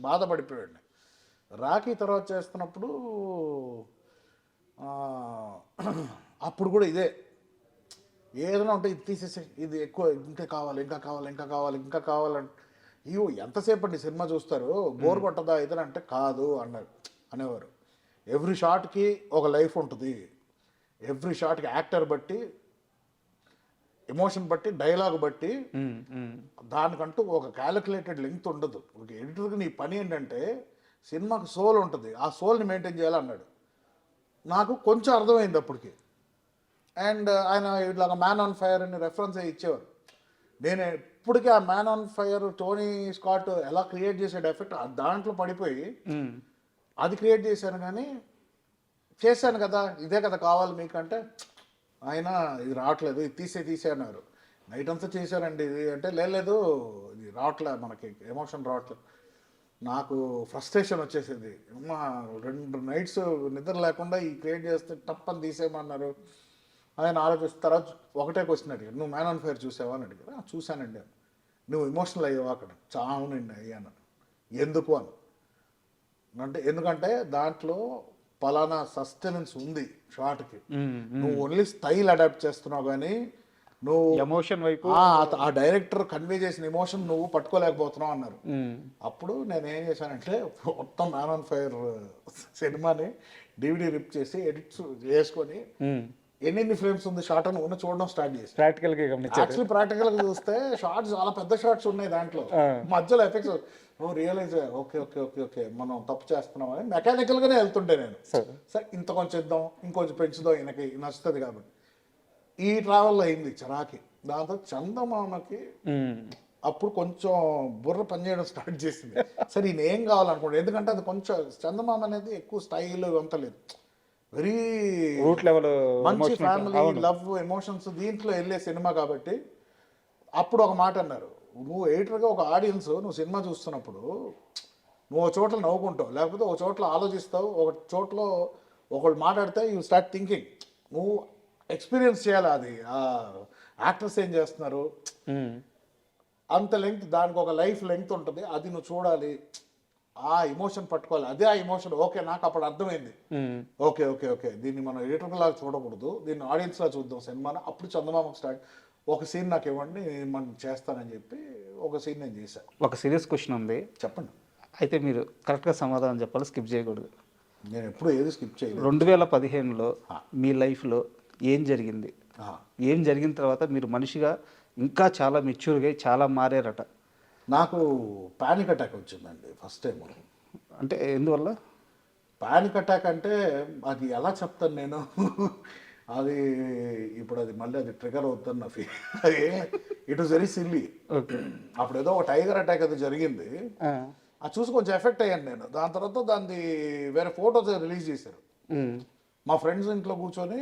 బాధపడిపోయాడు. రాఖీ తర్వాత చేస్తున్నప్పుడు అప్పుడు కూడా ఇదే, ఏదైనా ఉంటే ఇది తీసేసి, ఇది ఎక్కువ, ఇంకా కావాలంటే అయ్యో ఎంతసేపు అండి సినిమా చూస్తారు, బోర్ కొట్టదా ఏదైనా అంటే కాదు అనేవారు. ఎవ్రీ షాట్కి ఒక లైఫ్ ఉంటుంది, ఎవ్రీ షాట్కి యాక్టర్ బట్టి, ఎమోషన్ బట్టి, డైలాగ్ బట్టి, దానికంటూ ఒక క్యాలిక్యులేటెడ్ లెంగ్త్ ఉండదు. ఒక ఎడిటర్కి నీ పని ఏంటంటే సినిమాకి సోల్ ఉంటుంది, ఆ సోల్ని మెయింటైన్ చేయాలన్నాడు. నాకు కొంచెం అర్థమైంది అప్పటికి. అండ్ ఆయన ఇట్లాగ మ్యాన్ ఆన్ ఫైర్ అని రెఫరెన్స్ ఇచ్చేవారు. నేను ఇప్పటికీ ఆ man on fire Tony Scott ఎలా క్రియేట్ చేసాడు ఎఫెక్ట్, దాంట్లో పడిపోయి అది క్రియేట్ చేశాను. కానీ చేశాను కదా, ఇదే కదా కావాలి మీకంటే, ఆయన ఇది రావట్లేదు, ఇది తీసే అన్నారు. నైట్ అంతా చేశారండి ఇది అంటే, లేదు ఇది రావట్లేదు, మనకి ఎమోషన్ రావట్లేదు. నాకు ఫ్రస్ట్రేషన్ వచ్చేసింది. 2 nights నిద్ర లేకుండా ఈ క్రియేట్ చేస్తే తప్పని తీసేయమన్నారు. ఆయన ఆలోచిస్తారా ఒకటే క్వశ్చన్ అడిగాడు, నువ్వు మ్యాన్ ఆన్ ఫైర్ చూసావా అని అడిగారు. చూశానండి అని. నువ్వు ఎమోషనల్ అయ్యావా అక్కడ? చావునండి అయ్యాను. ఎందుకు అని అంటే, ఎందుకంటే దాంట్లో పలానా సస్టెనెన్స్ ఉంది షార్ట్కి, నువ్వు ఓన్లీ స్టైల్ అడాప్ట్ చేస్తున్నావు కానీ నువ్వు ఎమోషన్ వైపు ఆ డైరెక్టర్ కన్వే చేసిన ఎమోషన్ నువ్వు పట్టుకోలేకపోతున్నావు అన్నారు. అప్పుడు నేను ఏం చేశానంటే మొత్తం మ్యాన్ ఆన్ ఫైర్ సినిమాని DVD రిప్ చేసి ఎడిట్ చేసుకొని ఎన్ని ఫ్రేమ్స్ ఉంది షార్ట్ అని ఉన్న చూడడం స్టార్ట్ చేసి ప్రాక్టికల్ గా గమనించారు. యాక్చువల్లీ ప్రాక్టికల్ గా చూస్తే షార్ట్స్ చాలా పెద్ద షార్ట్స్ ఉన్నాయి దాంట్లో, మధ్యలో ఎఫెక్ట్స్ నువ్వు realise okay okay okay okay మనం తప్పు చేస్తున్నాం అని మెకానికల్ గానే వెళ్తుంటే నేను సరే ఇంత కొంచెం ఇద్దాం ఇంకొంచెం పెంచుదాం ఈయనకి నచ్చుతుంది కాబట్టి ఈ ట్రావెల్ అయింది చరాకి. దాంతో చందమామకి అప్పుడు కొంచెం బుర్ర పనిచేయడం స్టార్ట్ చేసింది. సరే ఈయన ఏం కావాలనుకోండి, ఎందుకంటే అది కొంచెం చందమామ అనేది ఎక్కువ స్టైల్ ఇవంతా లేదు, వెరీ రూట్ లెవెల్ మంచి ఫ్యామిలీ లవ్ ఎమోషన్స్ దీంట్లో వెళ్ళే సినిమా కాబట్టి అప్పుడు ఒక మాట అన్నారు, నువ్వు ఎడిటర్గా ఒక ఆడియన్స్ నువ్వు సినిమా చూస్తున్నప్పుడు నువ్వు ఒక చోట్ల నవ్వుకుంటావు, లేకపోతే ఒక చోట్ల ఆలోచిస్తావు, ఒక చోట్ల ఒకళ్ళు మాట్లాడితే యూ స్టార్ట్ థింకింగ్, నువ్వు ఎక్స్పీరియన్స్ చేయాలి అది యాక్టర్స్ ఏం చేస్తున్నారు అంత లెంగ్త్, దానికి ఒక లైఫ్ లెంగ్త్ ఉంటుంది, అది నువ్వు చూడాలి, ఆ ఎమోషన్ పట్టుకోవాలి, అదే ఆ ఎమోషన్. ఓకే నాకు అప్పుడు అర్థమైంది, ఓకే ఓకే ఓకే దీన్ని మనం ఎడిటర్ లాగా చూడకూడదు, దీన్ని ఆడియన్స్ లాగా చూద్దాం సినిమాని. అప్పుడు చందమామ స్టార్ట్, ఒక సీన్ నాకు ఇవ్వండి మనం చేస్తానని చెప్పి ఒక సీన్ నేను చేశాను. ఒక సీరియస్ క్వశ్చన్ ఉంది, చెప్పండి. అయితే మీరు కరెక్ట్గా సమాధానం చెప్పాలి, స్కిప్ చేయకూడదు. నేను ఎప్పుడు ఏది స్కిప్ చేయలేదు. 2015లో మీ లైఫ్లో ఏం జరిగింది, ఏం జరిగిన తర్వాత మీరు మనిషిగా ఇంకా చాలా మెచ్యూర్గా చాలా మారారట? నాకు పానిక్ అటాక్ వచ్చిందండి ఫస్ట్ టైం. అంటే ఎందువల్ల పానిక్ అటాక్ అంటే అది ఎలా చెప్తాను నేను, అది ఇప్పుడు అది మళ్ళీ అది ట్రిగర్ అవుతుంది నా feel, it was very silly. అప్పుడు ఏదో ఒక టైగర్ అటాక్ అది జరిగింది, అది చూసి కొంచెం ఎఫెక్ట్ అయ్యాను నేను. దాని తర్వాత దాన్ని వేరే ఫొటోస్ రిలీజ్ చేశారు, మా ఫ్రెండ్స్ ఇంట్లో కూర్చొని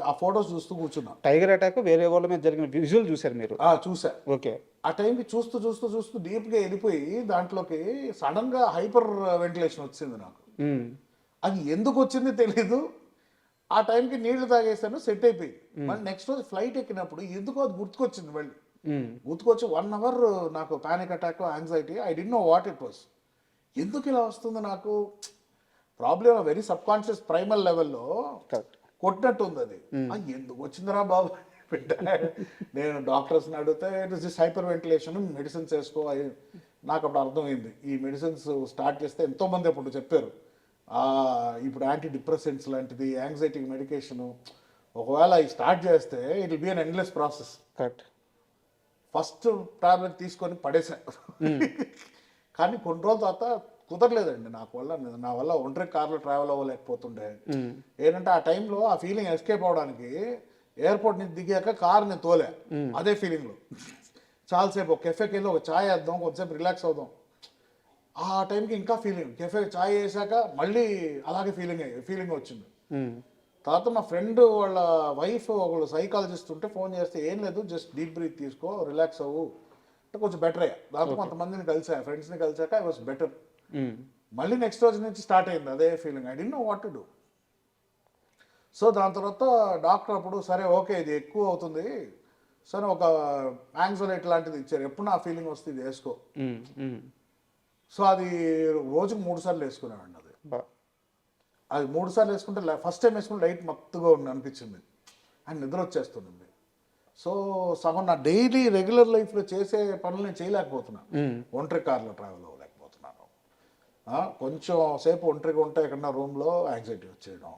ఆ ఫొటోస్ చూస్తూ కూర్చున్నా. టైగర్ అటాక్ వేరే వాళ్ళ మీద జరిగిన విజువల్ చూశారు మీరు? చూసా. ఓకే. ఆ టైంకి చూస్తూ చూస్తూ చూస్తూ డీప్గా వెళ్ళిపోయి దాంట్లోకి సడన్గా హైపర్ వెంటిలేషన్ వచ్చింది నాకు. అది ఎందుకు వచ్చింది తెలీదు. ఆ టైంకి నీళ్లు తాగేసాను, సెట్ అయిపోయింది. మళ్ళీ నెక్స్ట్ రోజు ఫ్లైట్ ఎక్కినప్పుడు ఎందుకో అది గుర్తుకొచ్చింది మళ్ళీ. గుర్తుకొచ్చి 1 hour నాకు panic attack anxiety, I didn't know what it was. ఎందుకు ఇలా వస్తుంది నాకు, problem very sub conscious primal లెవెల్లో కొట్టినట్టు ఉంది అది. ఎందుకు వచ్చిందిరా బాబు నేను డాక్టర్స్ని అడిగితే it is this hyper ventilation, medicines వేసుకో. నాకు అప్పుడు అర్థమైంది ఈ మెడిసిన్స్ స్టార్ట్ చేస్తే ఎంతోమంది అప్పుడు చెప్పారు ఇప్పుడు యాంటీ డిప్రెసెంట్స్ లాంటిది యాంగ్జైటీ మెడికేషను, ఒకవేళ అవి స్టార్ట్ చేస్తే it will be an endless process. Correct. First tablet తీసుకొని పడేసా, కానీ కొన్ని రోజుల తర్వాత కుదరలేదండి నా వల్ల ఒంటరి కార్లో ట్రావెల్ అవ్వలేకపోతుండే. ఏంటంటే ఆ టైంలో ఆ ఫీలింగ్ ఎస్కేప్ అవడానికి ఎయిర్పోర్ట్ నుంచి దిగాక కార్ నేను తోలే, అదే ఫీలింగ్లో చాలాసేపు ఒక కెఫేకి వెళ్ళి ఒక ఛాయ్ వేద్దాం, కొంచెంసేపు రిలాక్స్ అవుదాం. ఆ టైంకి ఇంకా ఫీలింగ్, కెఫే ఛాయ్ వేసాక మళ్ళీ అలాగే ఫీలింగ్ వచ్చింది. తర్వాత మా ఫ్రెండ్ వాళ్ళ వైఫ్ ఒకళ్ళు సైకాలజిస్ట్ ఉంటే ఫోన్ చేస్తే, ఏం లేదు జస్ట్ డీప్ బ్రీత్ తీసుకో, రిలాక్స్ అవ్వు అంటే కొంచెం బెటర్ అయ్యా. దాంతో కొంతమందిని కలిసా, ఫ్రెండ్స్ని కలిసాక ఐ వాస్ బెటర్. మళ్ళీ నెక్స్ట్ రోజు నుంచి స్టార్ట్ అయింది అదే feeling, I don't know what to do. So దాని తర్వాత డాక్టర్ అప్పుడు సరే ఓకే ఇది ఎక్కువ అవుతుంది, సరే ఒక యాంగ్జైటీ లాంటిది ఇచ్చారు, ఎప్పుడు నా ఫీలింగ్ వస్తే ఇది వేసుకో. సో అది రోజుకు 3 సార్లు వేసుకున్నామండి. అది 3 సార్లు వేసుకుంటే ఫస్ట్ టైం వేసుకుంటే లైట్ మత్తుగా అనిపించింది అండ్ నిద్ర వచ్చేస్తుంది. సో సగం నా డైలీ రెగ్యులర్ లైఫ్లో చేసే పనులు నేను చేయలేకపోతున్నాను, ఒంటరి కార్లో ట్రావెల్ అవ్వలేకపోతున్నాను. కొంచెం సేపు ఒంటరిగా ఉంటే ఎక్కడన్నా రూమ్లో యాంగ్జైటీ వచ్చేయడం,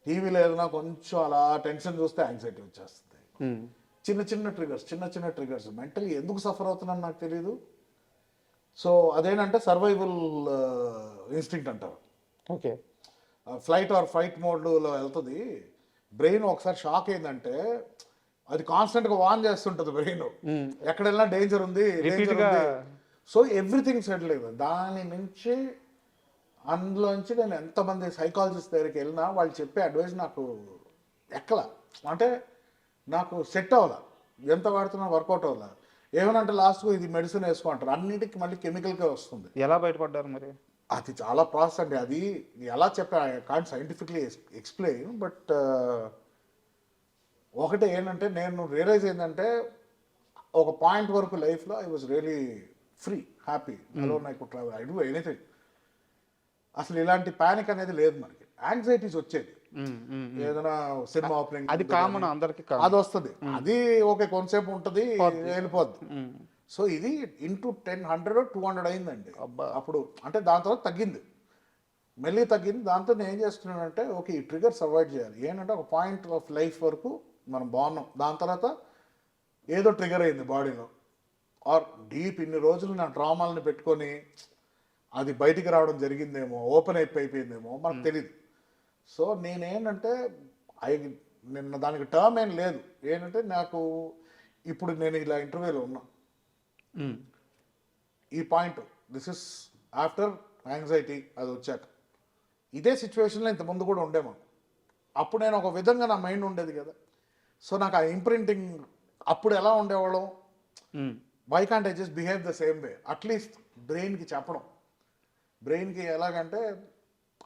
టీవీలో ఏదైనా కొంచెం అలా టెన్షన్ చూస్తే యాంగ్జైటీ వచ్చేస్తుంది. చిన్న చిన్న ట్రిగర్స్ మెంటలీ ఎందుకు సఫర్ అవుతున్నాను నాకు తెలియదు. సో అదేంటంటే సర్వైవల్ ఇన్స్టింక్ట్ అంటారు. ఓకే. ఫ్లైట్ ఆర్ ఫైట్ మోడ్లో వెళ్తుంది బ్రెయిన్. ఒకసారి షాక్ అయిందంటే అది కాన్స్టెంట్గా వాన్ చేస్తుంటుంది బ్రెయిన్, ఎక్కడ వెళ్ళినా డేంజర్ ఉంది. సో ఎవ్రీథింగ్ సెటిల్ అయింది. దాని నుంచి అందులోంచి నేను ఎంతమంది సైకాలజిస్ట్ దగ్గరికి వెళ్ళినా వాళ్ళు చెప్పే అడ్వైస్ నాకు ఎక్కల, అంటే నాకు సెట్ అవ్వాల, ఎంత వాడుతున్నా వర్కౌట్ అవ్వాల. ఏమనంటే లాస్ట్కు ఇది మెడిసిన్ వేసుకోమంటారు, అన్నిటికీ మళ్ళీ కెమికల్గా వస్తుంది. ఎలా బయటపడ్డారు మరి? అది చాలా ప్రాసెస్ అండి, అది ఎలా చెప్పా I can't scientifically explain, but ఒకటి ఏంటంటే నేను రియలైజ్ ఏంటంటే ఒక పాయింట్ వరకు లైఫ్లో I was really free happy alone I could travel I do anything. అసలు ఇలాంటి ప్యానిక్ అనేది లేదు మనకి. యాంగ్జైటీస్ వచ్చేది ఏదైనా సినిమా ఓపెనింగ్, అది కామన్ అందరికి. అది వస్తుంది, అది ఓకే కొంతసేపు ఉంటుంది వెళ్ళిపోద్ది. సో ఇది ఇంటూ 10, 100, 200 అయిందండి అప్పుడు. అంటే దాని తర్వాత తగ్గింది, మెల్లి తగ్గింది. దాంతో నేను ఏం చేస్తున్నానంటే ఓకే ఈ ట్రిగర్స్ అవాయిడ్ చేయాలి. ఏంటంటే ఒక పాయింట్ ఆఫ్ లైఫ్ వరకు మనం బాగున్నాం, దాని తర్వాత ఏదో ట్రిగర్ అయింది బాడీలో, ఆర్ డీప్ ఇన్ని రోజులు నా డ్రామాలను పెట్టుకొని అది బయటికి రావడం జరిగిందేమో, ఓపెన్ అయిపోయిందేమో మనకు తెలియదు. సో నేనేంటంటే నిన్న దానికి టర్మ్ ఏం లేదు. ఏంటంటే నాకు ఇప్పుడు నేను ఇలా ఇంటర్వ్యూలో ఉన్నా, ఈ point this is after anxiety అది వచ్చాక. ఇదే సిచ్యువేషన్లో ఇంతకుముందు కూడా ఉండే మాకు. అప్పుడు నేను ఒక విధంగా నా మైండ్ ఉండేది కదా. సో నాకు ఆ ఇంప్రింటింగ్ అప్పుడు ఎలా ఉండేవాళ్ళం, why can't I just behave the same way. At least బ్రెయిన్కి చెప్పడం, బ్రెయిన్కి ఎలాగంటే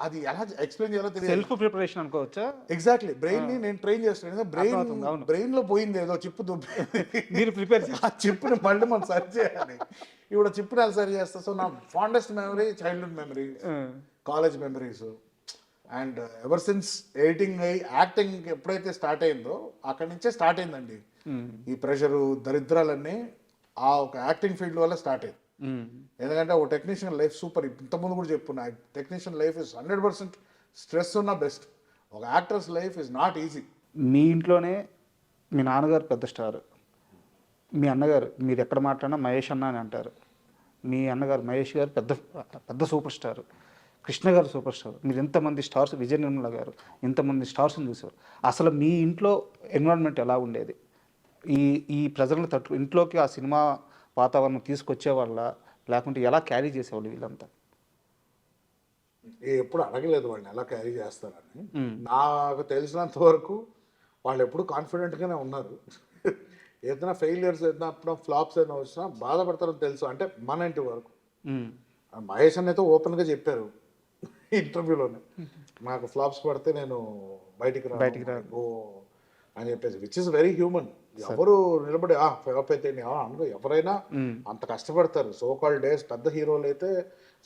అది ఎలా ఎక్స్ప్లెయిన్ చేయాలో తెలియదు. సెల్ఫ్ ప్రిపరేషన్ అనుకోవచ్చా? ఎగ్జాక్ట్లీ. బ్రెయిన్ ని నేను ట్రైన్ చేస్తాను. బ్రెయిన్ లో పోయింది ఏదో చిప్పు దుబ్బి మీరు ప్రిపేర్ ఆ చిప్పుని మళ్ళీ మనం సరి చేయాలి. ఇప్పుడు చిప్పుని ఎలా సరి చేస్తా. సో నా fondest memory childhood memories, college memories. And ever since editing అయ్యి యాక్టింగ్ ఎప్పుడైతే స్టార్ట్ అయిందో అక్కడి నుంచే స్టార్ట్ అయిందండి ఈ ప్రెషరు, దరిద్రాలన్నీ ఆ ఒక యాక్టింగ్ ఫీల్డ్ వల్ల స్టార్ట్ అయింది. ఎందుకంటే ఒక టెక్నీషియన్ లైఫ్ సూపర్. ఇంతకుముందు కూడా చెప్పున్నా, టెక్నీషియన్ లైఫ్ ఇస్ 100% స్ట్రెస్ ఉన్న బెస్ట్. ఒక actor's life is not easy. మీ ఇంట్లోనే మీ నాన్నగారు పెద్ద స్టార్, మీ అన్నగారు మీరు ఎక్కడ మాట్లాడినా మహేష్ అన్న అని అంటారు. మీ అన్నగారు మహేష్ గారు పెద్ద పెద్ద సూపర్ స్టార్, కృష్ణ గారు సూపర్ స్టార్. మీరు ఎంతమంది స్టార్స్, విజయ నిర్మల గారు ఎంతమంది స్టార్స్ని చూసారు. అసలు మీ ఇంట్లో ఎన్విరాన్మెంట్ ఎలా ఉండేది? ఈ ప్రజలను ఇంట్లోకి ఆ సినిమా వాతావరణం తీసుకొచ్చే వాళ్ళ, లేకుంటే ఎలా క్యారీ చేసేవాళ్ళు వీళ్ళంతా? ఎప్పుడు అడగలేదు వాళ్ళని ఎలా క్యారీ చేస్తారని. నాకు తెలిసినంత వరకు వాళ్ళు ఎప్పుడు కాన్ఫిడెంట్గానే ఉన్నారు. ఏదైనా ఫెయిలియర్స్, ఏదైనా ఫ్లాప్స్ ఏదైనా వచ్చినా బాధపడతారని తెలుసు. అంటే మన ఇంటి వరకు మహేష్ అన్న అయితే ఓపెన్గా చెప్పారు ఇంటర్వ్యూలోనే, నాకు ఫ్లాప్స్ పడితే నేను బయటికి రాను అని చెప్పేసి, విచ్ ఇస్ వెరీ హ్యూమన్. ఎవరు నిలబడి ఫ్లాప్ అయితే అందులో ఎవరైనా అంత కష్టపడతారు. సో కాల్డ్ డేస్ పెద్ద హీరోలు అయితే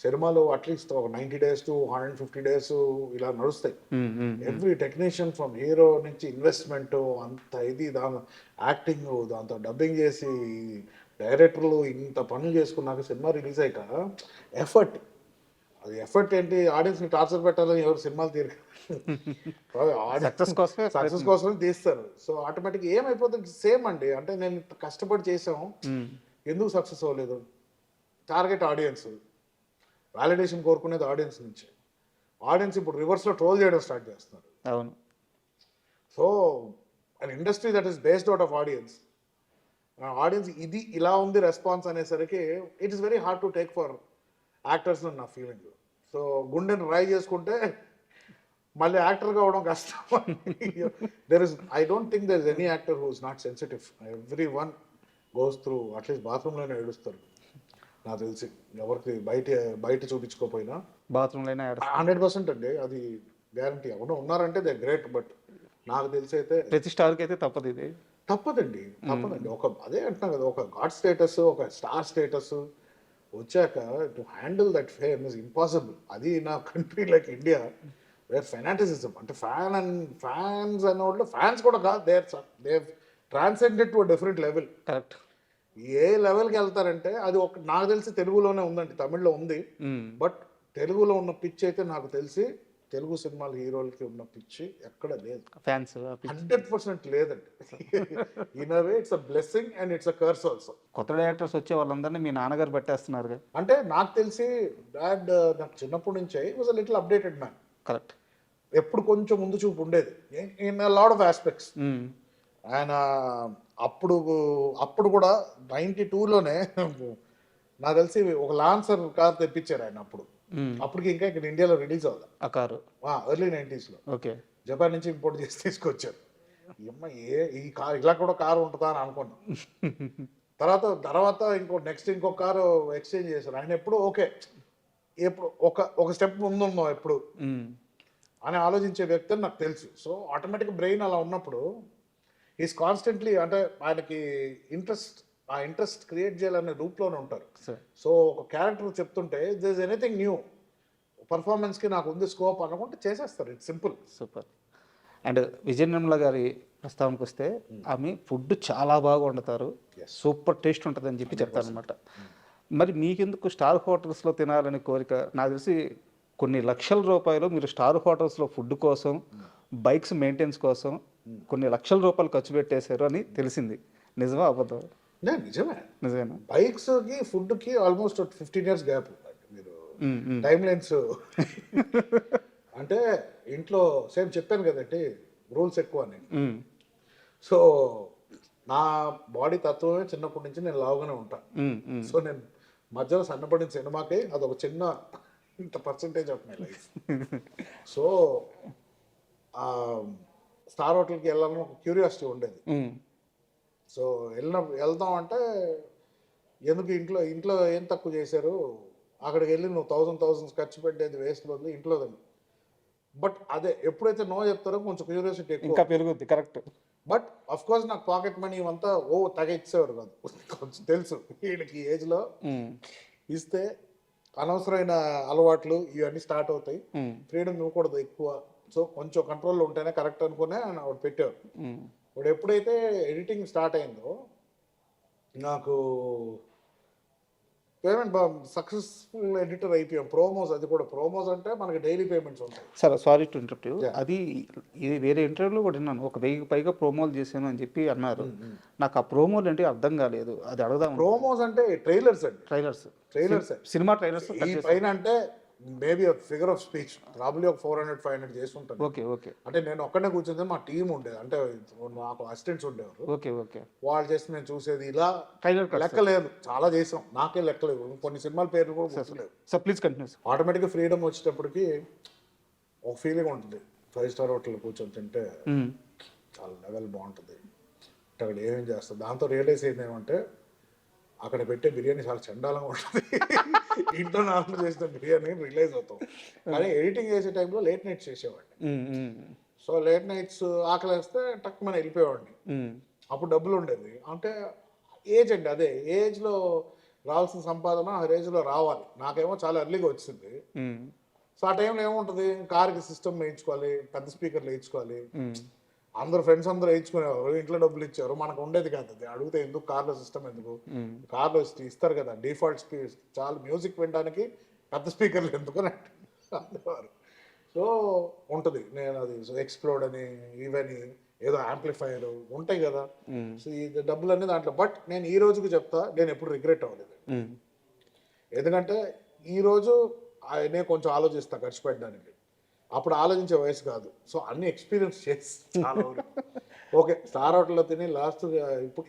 సినిమాలు అట్లీస్ట్ ఒక 90 days to 150 days ఇలా నడుస్తాయి. ఎవ్రీ టెక్నీషియన్ ఫ్రమ్ హీరో నుంచి ఇన్వెస్ట్మెంట్ అంత ఇది, దాని యాక్టింగ్, దాంతో డబ్బింగ్ చేసి డైరెక్టర్లు ఇంత పనులు చేసుకున్నాక సినిమా రిలీజ్ అయ్యాక ఎఫర్ట్, అది ఎఫర్ట్ ఏంటి, ఆడియన్స్ని టార్చర్ పెట్టాలని ఎవరు సినిమాలు తీరు సక్సెస్ కోసమే తీస్తారు. సో ఆటోమేటిక్ ఏమైపోతుంది సేమ్ అండి. అంటే నేను కష్టపడి చేసాం, ఎందుకు సక్సెస్ అవ్వలేదు? టార్గెట్ ఆడియన్స్, వాలిడేషన్ కోరుకునేది ఆడియన్స్ నుంచి. ఆడియన్స్ ఇప్పుడు రివర్స్లో ట్రోల్ చేయడం స్టార్ట్ చేస్తున్నారు. అవును. So an industry that is based out of audience, audience ఇది ఇలా ఉంది రెస్పాన్స్ అనేసరికి it is very hard to take for actors నా ఫీలింగ్. సో గుండెని ట్రై చేసుకుంటే మళ్ళీ యాక్టర్ కావడం కష్టం. I don't think there is any actor who is not sensitive. Everyone goes through, at least బాత్రూంలోనే ఏడుస్తారు నాకు తెలిసి. ఎవరికి బయట చూపించుకోపోయినా బాత్రూంలోనే 100% అండి, అది గ్యారంటీ. ఎవరో ఉన్నారంటే దే గ్రేట్, బట్ నాకు తెలిసి అయితే ప్రతి స్టార్కి అయితే తప్పదు, ఇది తప్పదండి. ఒక అదే అంటున్నాను కదా, ఒక గాడ్ స్టేటస్, ఒక స్టార్ స్టేటస్ వచ్చాక to handle that fame is impossible. అది నా country like India where fanaticism, అంటే ఫ్యాన్స్ అనే వాళ్ళు ఫ్యాన్స్ కూడా కాదు, they transcended to different level. Correct. ఏ లెవెల్కి వెళ్తారంటే అది ఒక, నాకు తెలిసి తెలుగులోనే ఉందండి, తమిళ్లో ఉంది, బట్ తెలుగులో ఉన్న పిచ్ అయితే నాకు తెలిసి తెలుగు సినిమాల హీరోలకి ఉన్న పిచ్చి ఎక్కడ లేదు. ఫ్యాన్స్ 100% లేదండి. In a way it's a blessing and it's a curse also. కొత్త డైరెక్టర్స్ వచ్చే వాళ్ళందరినీ మీ నాన్నగారు పట్టేస్తున్నారు. అంటే నాకు తెలిసి డాడ్ నాకు చిన్నప్పటి నుంచే was a little updated man. Correct. ఎప్పుడు కొంచెం ముందు చూపు ఉండేది in a lot of aspects. ఆయన అప్పుడు కూడా 92లోనే నాకు తెలిసి ఒక లాన్సర్ కార్ తెప్పించారు ఆయన. అప్పటికి ఇంకా ఇక్కడ ఇండియాలో రిలీజ్ అవ్వాలి ఆ కారు, ఎర్లీ 90sలో. ఓకే. జపాన్ నుంచి ఇంపోర్ట్ చేసి తీసుకొచ్చారు. ఈ కార్ ఇలా కూడా కారు ఉంటుందా అని అనుకున్నాం. తర్వాత ఇంకో కారు ఎక్స్చేంజ్ చేశారు. ఆయన ఎప్పుడు ఓకే, ఎప్పుడు ఒక స్టెప్ ముందున్నాం ఎప్పుడు అని ఆలోచించే వ్యక్తి అని నాకు తెలుసు. సో ఆటోమేటిక్ బ్రెయిన్ అలా ఉన్నప్పుడు ఈస్ కాన్స్టెంట్లీ అంటే ఆయనకి ఇంట్రెస్ట్ క్రియేట్ చేయాలనే రూప్లోనే ఉంటారు. సార్ సో ఒక క్యారెక్టర్ చెప్తుంటే దిస్ ఇస్ ఎనీథింగ్ న్యూ పర్ఫార్మెన్స్కి నాకు ఉంది స్కోప్ అనుకుంటే చేసేస్తారు. It's simple. Super. And Vijaya Nirmala గారి ప్రస్తావనకు వస్తే ఆమె ఫుడ్ చాలా బాగా వండుతారు, సూపర్ టేస్ట్ ఉంటుంది అని చెప్పి చెప్తారనమాట. మరి మీకెందుకు స్టార్ హోటల్స్లో తినాలని కోరిక? నాకు తెలిసి కొన్ని లక్షల రూపాయలు మీరు స్టార్ హోటల్స్లో ఫుడ్ కోసం, బైక్స్ మెయింటెనెన్స్ కోసం కొన్ని లక్షల రూపాయలు ఖర్చు పెట్టేశారు అని తెలిసింది. నిజమా అబద్ధం? నిజమే. నిజమేనా? బైక్స్కి ఫుడ్కి ఆల్మోస్ట్ 15 years గ్యాప్. మీరు టైం లైన్స్ అంటే ఇంట్లో సేమ్ చెప్పాను కదండి, రూల్స్ ఎక్కువ అని. సో నా బాడీ తత్వమే చిన్నప్పటి నుంచి నేను లావుగానే ఉంటాను. సో నేను మధ్యలో సన్నపడిన సినిమాకి అదొక చిన్న ఇంత percentage of my life. So star హోటల్కి వెళ్ళాలని ఒక క్యూరియాసిటీ ఉండేది. సో వెళ్దాం అంటే ఎందుకు ఇంట్లో ఏం తక్కువ చేశారు, అక్కడికి వెళ్ళి నువ్వు థౌసండ్స్ ఖర్చు పెట్టేది వేస్ట్ బదులు ఇంట్లో తిను. బట్ అదే ఎప్పుడైతే నో చెప్తారో కొంచెం క్యూరియాసిటీ ఇంకా పెరుగుద్ది. కరెక్ట్. బట్ అఫ్ కోర్స్ నాకు పాకెట్ మనీ ఇవంతా తెగ ఇచ్చేవారు కాదు. కొంచెం తెలుసు వీళ్ళకి ఏజ్లో ఇస్తే అనవసరమైన అలవాట్లు ఇవన్నీ స్టార్ట్ అవుతాయి, ఫ్రీడమ్ ఇవ్వకూడదు ఎక్కువ. సో కొంచెం కంట్రోల్లో ఉంటేనే కరెక్ట్ అనుకునే వాడు పెట్టేవారు. ఇప్పుడు ఎప్పుడైతే ఎడిటింగ్ స్టార్ట్ అయిందో నాకు పేమెంట్ సక్సెస్ఫుల్ ఎడిటర్ అయిపోయాం. ప్రోమోస్, అది కూడా ప్రోమోస్ అంటే మనకి డైలీ పేమెంట్స్ ఉంటాయి. సరే, సారీ టు ఇంటరప్ట్ యూ. అది ఇది వేరే ఇంటర్వ్యూలో కూడా విన్నాను, 1000 పైగా ప్రోమోలు చేశాను అని చెప్పి అన్నారు. నాకు ఆ ప్రోమోలు అంటే అర్థం కాలేదు, అది అడగదాం. ప్రోమోస్ అంటే ట్రైలర్స్ అండి. ట్రైలర్స్ సినిమా ట్రైలర్స్ ఈ పైన అంటే మేబీ ఒక ఫిగర్ ఆఫ్ స్పీచ్ ప్రాబ్లీ ఒక 400-500 చేసి ఉంటాను. ఓకే. అంటే నేను ఒక్కనే కూర్చుంటే మా టీం ఉండేది, అంటే నాకు అసిస్టెంట్స్ ఉండేవారు. ఓకే. వాళ్ళు చేసి నేను చూసేది ఇలా ట్రైలర్ లెక్క లేదు, చాలా చేసాం, నాకే లెక్కలేదు, కొన్ని సినిమాల పేర్లు కూడా గుర్తులేవు. Sir please continue. ఆటోమేటిక్గా ఫ్రీడమ్ వచ్చేటప్పటికి ఒక ఫీలింగ్ ఉంటుంది. 5-star హోటల్లో కూర్చొని తింటే చాలా లెవెల్ బాగుంటుంది, అక్కడ ఏమేం చేస్తుంది. దాంతో రియలైజ్ అయింది ఏమంటే అక్కడ పెట్టే బిర్యానీ చాలా చండాలంగా ఉంటుంది, ఇంట్లో నార్మల్ చేసిన బిర్యానీ రిలీజ్ అవుతాం. కానీ ఎడిటింగ్ చేసే టైంలో లేట్ నైట్స్ చేసేవాడిని. సో లేట్ నైట్స్ ఆకలి వేస్తే టక్ మన వెళ్ళిపోయేవాడిని. అప్పుడు డబ్బులు ఉండేది. అంటే ఏజ్ అండి, అదే ఏజ్లో రావాల్సిన సంపాదన ఆ ఏజ్లో రావాలి. నాకేమో చాలా ఎర్లీగా వచ్చింది. సో ఆ టైంలో ఏముంటుంది, కార్కి సిస్టమ్ వేయించుకోవాలి, పెద్ద స్పీకర్లు వేయించుకోవాలి, అందరు ఫ్రెండ్స్ అందరూ వేయించుకునేవారు, ఇంట్లో డబ్బులు ఇచ్చారు, మనకు ఉండేది కాదు. అది అడిగితే ఎందుకు కార్లో సిస్టమ్ ఎందుకు, కార్లో ఇస్తారు కదా డిఫాల్ట్ స్పీకర్, చాలా మ్యూజిక్ వినడానికి పెద్ద స్పీకర్లు ఎందుకు అని అనేవారు. సో ఉంటుంది, నేను అది ఎక్స్ప్లోడ్ అని ఇవని ఏదో యాంప్లిఫైర్ ఉంటాయి కదా. సో ఇది డబ్బులు అన్నీ దాంట్లో. బట్ నేను ఈ రోజుకి చెప్తా, నేను ఎప్పుడు రిగ్రెట్ అవ్వలేదు. ఎందుకంటే ఈరోజు నేను కొంచెం ఆలోచిస్తా ఖర్చు పెట్టడానికి, అప్పుడు ఆలోచించే వయసు కాదు. సో అన్ని ఎక్స్పీరియన్స్ చేసి చాలా ఓకే స్టార్ హోటల్లో తిని లాస్ట్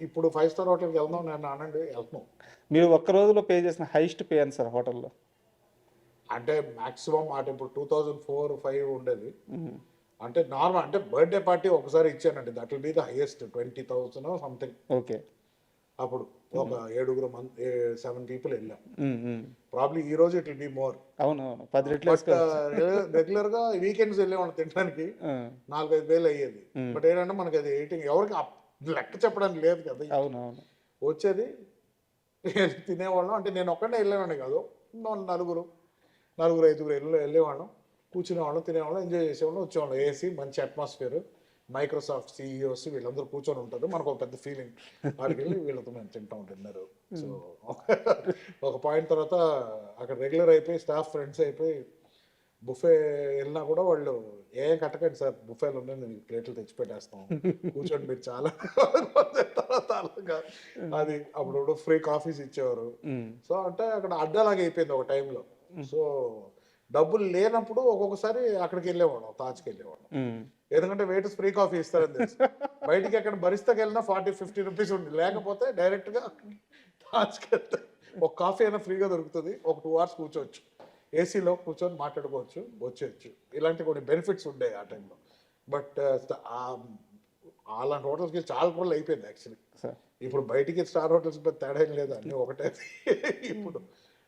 ఇప్పుడు 5-star హోటల్కి వెళ్దాం నేను అనండి, వెళ్తాం. మీరు ఒక్క రోజులో పే చేసిన హైయెస్ట్ పే అని సార్ హోటల్లో? అంటే మాక్సిమం మాట ఇప్పుడు 2004-05 ఉండేది. అంటే నార్మల్ అంటే బర్త్డే పార్టీ ఒకసారి ఇచ్చానండి, that will be the highest 20,000 something. Okay. అప్పుడు ఒక 7 people వెళ్ళాం. ప్రాబ్లీ ఈ రోజు ఇట్ విల్ బి మోర్. అవునవును, 10 రెట్లు. రెగ్యులర్ గా వీకెండ్స్ వెళ్ళేవాళ్ళం తినడానికి, 4-5 వేలు అయ్యేది. బట్ ఏంటంటే మనకి అది ఎయిటింగ్ ఎవరికి లెక్క చెప్పడానికి లేదు కదా. అవునవును, వచ్చేది తినేవాళ్ళం. అంటే నేను ఒక్కడే వెళ్ళేవాడిని కాదు, నలుగురు 5 వెళ్ళేవాళ్ళం, కూర్చునేవాళ్ళం, తినేవాళ్ళం, ఎంజాయ్ చేసేవాళ్ళం, వచ్చేవాళ్ళం. ఏసీ మంచి అట్మాస్ఫియర్, మైక్రోసాఫ్ట్ CEOs వీళ్ళందరూ కూర్చొని ఉంటారు, మనకు ఒక పెద్ద ఫీలింగ్. వాడికి వెళ్ళి వీళ్ళతో మేము తింటాం డిన్నర్. సో ఒక పాయింట్ తర్వాత అక్కడ రెగ్యులర్ అయిపోయి స్టాఫ్ ఫ్రెండ్స్ అయిపోయి బుఫే వెళ్ళినా కూడా వాళ్ళు ఏం కట్టకండి సార్, బుఫేలు ఉన్నాయి, నేను ప్లేట్లు తెచ్చిపెట్టేస్తాం, కూర్చోండి మీరు చాలా తర్వాత అది అప్పుడు ఫ్రీ కాఫీస్ ఇచ్చేవారు. సో అంటే అక్కడ అడ్డాలాగా అయిపోయింది ఒక టైంలో. సో డబ్బులు లేనప్పుడు ఒక్కొక్కసారి అక్కడికి వెళ్ళేవాళ్ళం, తాజ్కి వెళ్ళేవాళ్ళం. ఎందుకంటే వెయిటర్స్ ఫ్రీ కాఫీ ఇస్తారని తెలుసు. బయటికి ఎక్కడ బరిస్తాకి వెళ్ళినా 40-50 రూపీస్ ఉంది, లేకపోతే డైరెక్ట్గా తాజ్కి వెళ్తే ఒక కాఫీ అయినా ఫ్రీగా దొరుకుతుంది, ఒక 2 hours కూర్చోవచ్చు, ఏసీలో కూర్చొని మాట్లాడుకోవచ్చు, వచ్చేయచ్చు. ఇలాంటి కొన్ని బెనిఫిట్స్ ఉండేవి ఆ టైంలో. బట్ అలాంటి హోటల్స్కి చాలా రోజులు అయిపోయింది యాక్చువల్లీ. ఇప్పుడు బయటికి స్టార్ హోటల్స్ తేడా ఏం లేదు, అన్నీ ఒకటే ఇప్పుడు.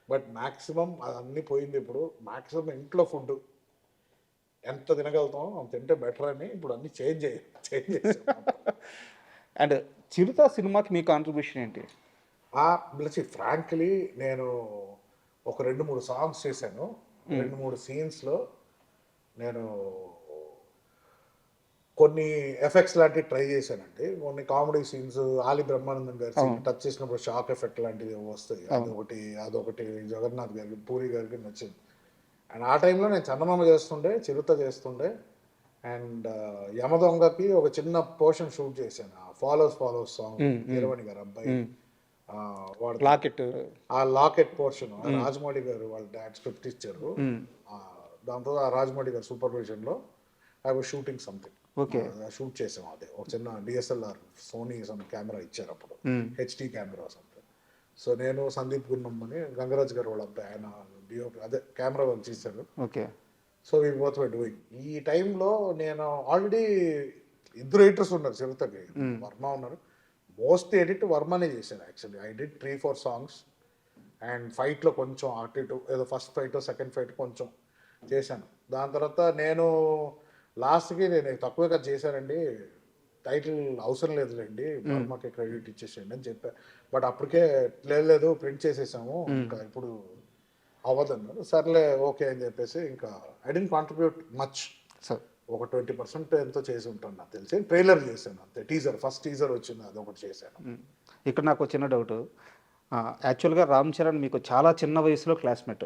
బట్ మ్యాక్సిమం అన్నీ పోయింది. ఇప్పుడు మ్యాక్సిమం ఇంట్లో ఫుడ్ ఎంత తినగలుగుతామో అంత తింటే బెటర్ అని ఇప్పుడు అన్నీ చేంజ్ చేసాం. అండ్ చిరుత సినిమాకి మీ కాంట్రిబ్యూషన్ ఏంటి? ఫ్రాంక్లీ నేను ఒక 2-3 సాంగ్స్ చేశాను. 2-3 సీన్స్లో నేను కొన్ని ఎఫెక్ట్స్ లాంటివి ట్రై చేశానండి. కొన్ని కామెడీ సీన్స్ ఆలి బ్రహ్మానందం గారి సీన్ టచ్ చేసినప్పుడు షాక్ ఎఫెక్ట్ లాంటివి వస్తాయి. అదొకటి జగన్నాథ్ గారికి, పూరి గారికి నచ్చింది. అండ్ ఆ టైంలో నేను చందమామ చేస్తుండే, చిరుత చేస్తుండే, అండ్ యమదొంగకి ఒక చిన్న పోర్షన్ షూట్ చేశాను. ఫాలోస్ సాంగ్ కీరవాణి గారు అబ్బాయి వాడు లాకెట్, ఆ లాకెట్ పోర్షన్ రాజమౌళి గారు వాళ్ళ డాడ్ స్క్రిప్ట్ ఇచ్చారు. దాంతో ఆ రాజమౌళి గారు సూపర్విజన్లో I was shooting something. Shoot చేసాం. అదే ఒక చిన్న డిఎస్ఎల్ఆర్ సోనీ కెమెరా ఇచ్చారు అప్పుడు, హెచ్డి కెమెరా సంథింగ్. సో నేను సందీప్ గున్నం అని గంగరాజ్ గారు వాళ్ళ అబ్బాయి, ఆయన డిఓపి అదే కెమెరా వర్క్ చేశారు. Okay. So we both were doing. ఈ టైంలో నేను ఆల్రెడీ 2 ఎడిటర్స్ ఉన్నారు చిరుతకి, వర్మ ఉన్నారు. మోస్ట్ ఎడిట్ వర్మనే చేశాను actually. I did 3-4 songs and ఫైట్లో కొంచెం అటు ఇటు ఏదో ఫస్ట్ ఫైట్ సెకండ్ ఫైట్ కొంచెం చేశాను. దాని తర్వాత నేను లాస్ట్కి నేను తక్కువగా చేశానండి, టైటిల్ అవసరం లేదులేండి, వర్మకి క్రెడిట్ ఇచ్చేసేయండి అని చెప్పా. బట్ అప్పటికే లేదు ప్రింట్ చేసేసాము, ఇంకా ఇప్పుడు అవ్వదన్నారు. సర్లే ఓకే అని చెప్పేసి ఇంకా ఐ డెంట్ కాంట్రిబ్యూట్ మచ్. ఒక 20% ఎంతో చేసి ఉంటాను నాకు తెలిసి. ట్రైలర్ చేశాను అంతే, టీజర్, ఫస్ట్ టీజర్ వచ్చింది అదొకటి చేశాను. ఇక్కడ నాకు చిన్న డౌట్. యాక్చువల్గా రామ్ చరణ్ మీకు చాలా చిన్న వయసులో క్లాస్మేట్.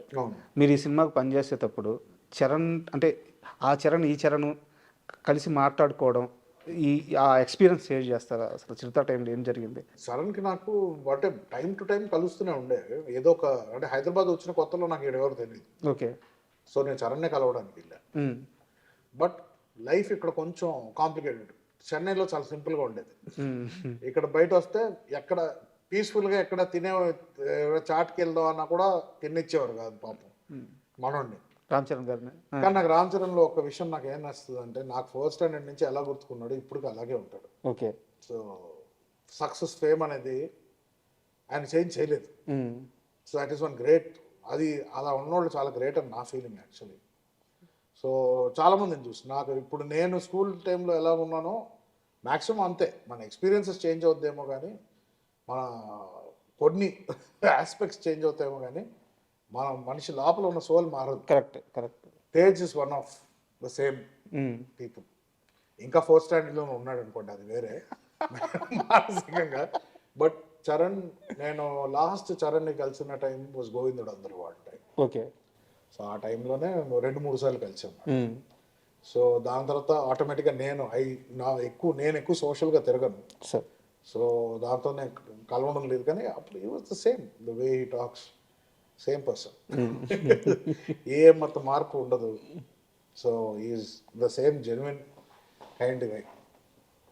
మీరు ఈ సినిమాకి పనిచేసేటప్పుడు చరణ్ అంటే ఆ చరణ్ ఈ చరణ్ కలిసి మాట్లాడుకోవడం, ఆ ఎక్స్పీరియన్స్ షేర్ చేస్తారా? అసలు చిరుత టైంలో ఏం జరిగింది? చరణ్కి నాకు అంటే టైం టు టైం కలుస్తూనే ఉండే. ఏదో ఒక అంటే హైదరాబాద్ వచ్చిన కొత్తలో నాకు ఎవరు తెలియదు. ఓకే. సో నేను చరణ్నే కలవడానికి వెళ్ళాను. బట్ లైఫ్ ఇక్కడ కొంచెం కాంప్లికేటెడ్. చెన్నైలో చాలా సింపుల్గా ఉండేది. ఇక్కడ బయట వస్తే ఎక్కడ పీస్ఫుల్గా ఎక్కడ చాట్కి వెళ్దాం అన్నా కూడా తినిచ్చేవారు కాదు పాపం మనోడిని, రామ్ చరణ్ గారిని. కానీ నాకు రామ్ చరణ్లో ఒక విషయం నాకు ఏం నచ్చుతుంది అంటే, నాకు 4th స్టాండర్డ్ నుంచి ఎలా గుర్తుకున్నాడు ఇప్పుడు అలాగే ఉంటాడు. ఓకే. సో సక్సెస్ ఫేమ్ అనేది ఆయన చేంజ్ చేయలేదు. So that is one great. అది అలా ఉన్నోళ్ళు చాలా గ్రేట్ అని నా ఫీలింగ్ యాక్చువల్లీ. సో చాలామందిని చూసి నాకు ఇప్పుడు నేను స్కూల్ టైంలో ఎలా ఉన్నానో మ్యాక్సిమం అంతే. మన ఎక్స్పీరియన్సెస్ చేంజ్ అవుద్దేమో కానీ, మన కొన్ని ఆస్పెక్ట్స్ చేంజ్ అవుతాయేమో కానీ, మన మనిషి లోపల ఉన్న సోల్ మారదు. Correct. Tej is one of the same people. ఇంకా 4th స్టాండర్డ్లో ఉన్నాడు అనుకోండి, అది వేరే మానసికంగా. బట్ చరణ్, నేను లాస్ట్ చరణ్ని కలిసిన టైం వాజ్ గోవిందుడు అందరూ వాళ్ళ టైం. ఓకే. సో ఆ టైంలోనే 2-3 సార్లు కలిసాను. సో దాని తర్వాత ఆటోమేటిక్గా నేను ఎక్కువ సోషల్గా తిరగను. సో దాంతో నేను కలవడం లేదు. కానీ అప్పుడు he was the same, the way he talks, same person. మొత్తం మార్పు ఉండదు. So is the same genuine kind guy.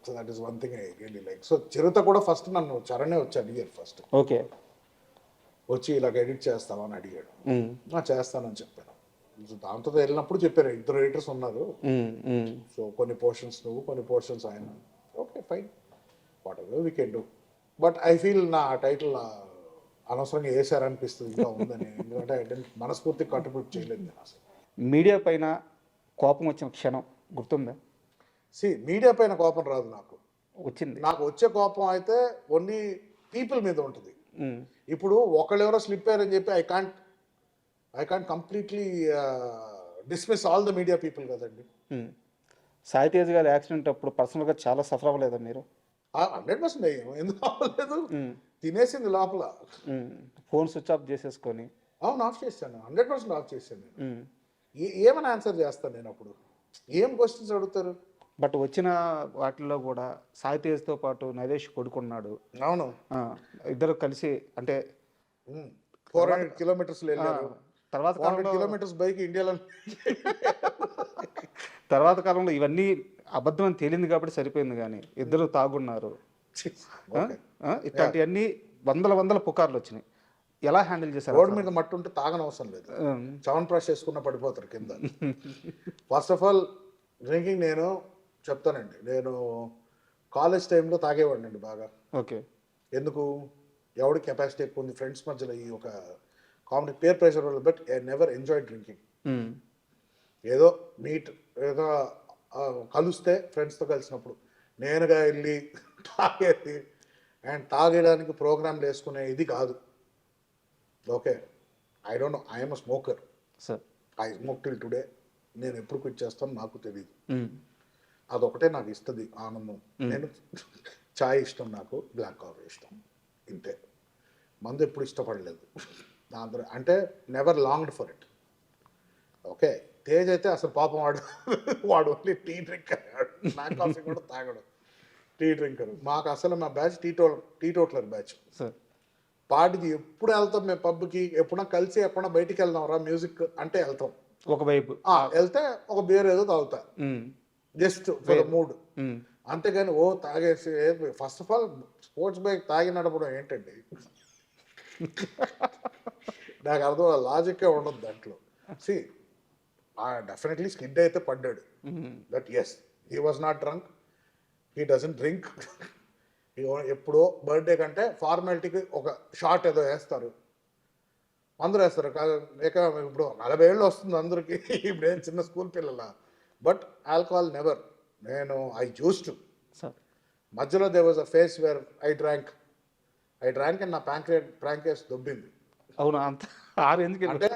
So that is one thing I really like. So Chirutha కూడా ఫస్ట్ నన్ను చరణే వచ్చి అడిగారు ఫస్ట్. ఓకే. వచ్చి ఇలాగ ఎడిట్ చేస్తావా అని అడిగాడు. చేస్తానని చెప్పాను. సో దాంతో వెళ్ళినప్పుడు చెప్పారు 2 ఎడిటర్స్ ఉన్నారు. సో కొన్ని పోర్షన్స్ నువ్వు, కొన్ని పోర్షన్స్ ఆయన. Okay fine, what ever we can do. But I feel నా టైటిల్ అనవసరంగా వేసారనిపిస్తుంది ఇంకా ఉందని. ఎందుకంటే మనస్ఫూర్తి కాంట్రిబ్యూట్ చేయలేదు నేను అసలు. మీడియా పైన కోపం వచ్చిన క్షణం గుర్తుందా? మీడియా పైన కోపం రాదు నాకు. వచ్చింది. నాకు వచ్చే కోపం అయితే ఓన్లీ పీపుల్ మీద ఉంటుంది. ఇప్పుడు ఒకళ్ళెవరో స్లిప్ అయ్యారని చెప్పి I can't completely dismiss all the media people కదండి. సాయి తేజ్ గారి యాక్సిడెంట్ అప్పుడు పర్సనల్గా చాలా సఫర్ అవ్వలేదా మీరు? 100% అయ్యాము. ఎందుకు అవ్వలేదు? తినేసింది లోపల. ఫోన్ స్విచ్ ఆఫ్ చేసేసుకొని. అవును, ఆఫ్ చేశాను. 100% ఆఫ్ చేశాను నేను. ఏమని ఆన్సర్ చేస్తాను నేను అప్పుడు? ఏం క్వశ్చన్స్ అడుగుతారు? బట్ వచ్చిన వాటిల్లో కూడా సాయి తేజ్తో పాటు నరేష్ కొడుకున్నాడు. అవును, ఇద్దరు కలిసి అంటే 400 కిలోమీటర్స్ వెళ్ళారు. తర్వాత 400 కిలోమీటర్స్ బైక్ ఇండియాలో. తర్వాత కాలంలో ఇవన్నీ అబద్ధం అని తేలింది కాబట్టి సరిపోయింది, కానీ ఇద్దరు తాగున్నారు. ఇట్లాంటివన్నీ వందల పుకార్లు వచ్చినాయి. ఎలా హ్యాండిల్ చేశారు? రోడ్ మీద మట్టి ఉంటే తాగనవసరం లేదు, చవన్ బ్రష్ చేసుకున్న పడిపోతారు కింద. ఫస్ట్ ఆఫ్ ఆల్ డ్రింకింగ్ నేను చెప్తానండి, నేను కాలేజ్ టైంలో తాగేవాడిని అండి బాగా. ఓకే. ఎందుకు? ఎవడి కెపాసిటీ ఎక్కువ ఉంది ఫ్రెండ్స్ మధ్యలో, ఈ ఒక కామెడీ పేర్ ప్రెషర్ వల్ల. But I never enjoy drinking. ఏదో మీట్ ఏదో కలిస్తే ఫ్రెండ్స్తో కలిసినప్పుడు నేనుగా వెళ్ళి తాగేది అండ్ తాగేయడానికి ప్రోగ్రాంలు వేసుకునే ఇది కాదు. Okay, I don't know, I'm a smoker, sir. I smoke till today. నేను ఎప్పుడు క్విట్ చేస్తాను నాకు తెలియదు. అదొకటే నాకు ఇస్తుంది ఆనందం. నేను చాయ్ ఇష్టం, నాకు బ్లాక్ కాఫీ ఇష్టం, ఇంతే. మందు ఎప్పుడు ఇష్టపడలేదు దాంతో, అంటే never longed for it. Okay, Tej అయితే అసలు పాపం వాడు only tea drinker, black coffee కూడా తాగడు, టీ డ్రింకర్. మాకు అసలు మా బ్యాచ్ టీటోట్లర్ బ్యాచ్. సార్. పార్టీకి ఎప్పుడు వెళ్తాం మేము పబ్కి, ఎప్పుడన్నా కలిసి ఎప్పుడన్నా బయటికి వెళ్దాం రా మ్యూజిక్ అంటే వెళ్తాం. ఒక వైపు వెళ్తే ఒక బీర్ ఏదో తాగుతా, జస్ట్ ఫర్ ద మూడ్. అంతేగాని ఓ తాగేసి, first of all sports bike తాగి నడపడం ఏంటండి, నాకు అర్థం లాజిక్కే ఉండదు దాంట్లో. సి డెఫినెట్లీ స్కిడ్ అయితే పడ్డాడు, that is he was not drunk, he doesn't drink. ఎప్పుడో బర్త్డే కంటే ఫార్మాలిటీకి ఒక షార్ట్ ఏదో వేస్తారు, అందరూ వేస్తారు. లేక ఇప్పుడు 40 ఏళ్ళు వస్తుంది అందరికి, ఇప్పుడు ఏం చిన్న స్కూల్ పిల్లల. But alcohol never. నేను ఐ యూస్ టు. మధ్యలో they was a face where I drank and నా ప్రాంకేస్ దొబ్బింది. అవునా? అంత ఎందుకు? అంటే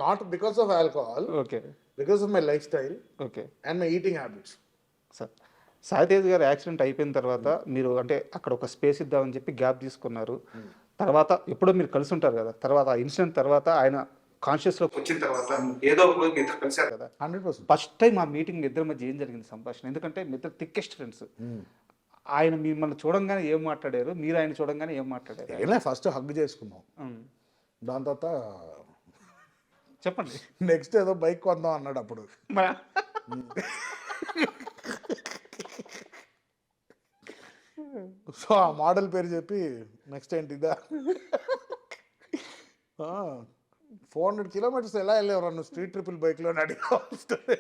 not because of alcohol, okay, because of my life style okay, and my eating habits. Sir. Sai Tej గారు యాక్సిడెంట్ అయిపోయిన తర్వాత మీరు అంటే అక్కడ ఒక స్పేస్ ఇద్దామని చెప్పి గ్యాప్ తీసుకున్నారు. తర్వాత ఎప్పుడో మీరు కలిసి ఉంటారు కదా, తర్వాత ఆ ఇన్సిడెంట్ తర్వాత ఆయన కాన్షియస్లోకి వచ్చిన తర్వాత ఏదో ఒక రోజు మీ ఇద్దరు కలిసారు కదా. 100%. ఫస్ట్ టైం ఆ మీటింగ్ ఇద్దరి మధ్య ఏం జరిగింది సంభాషణ? ఎందుకంటే మీ ఇద్దరు థిక్కెస్ట్ ఫ్రెండ్స్. ఆయన మిమ్మల్ని చూడంగానే ఏం మాట్లాడారు, మీరు ఆయన చూడంగానే ఏం మాట్లాడారు? ఏమైనా ఫస్ట్ హగ్ చేసుకున్నాం, దాని తర్వాత చెప్పండి. నెక్స్ట్ ఏదో బైక్ కొందాం అన్నాడు అప్పుడు. సో ఆ మోడల్ పేరు చెప్పి నెక్స్ట్ ఏంటి ఇదా, 400 కిలోమీటర్స్ ఎలా వెళ్ళేవారు నువ్వు స్ట్రీట్ ట్రిపుల్ బైక్లో అడిగా.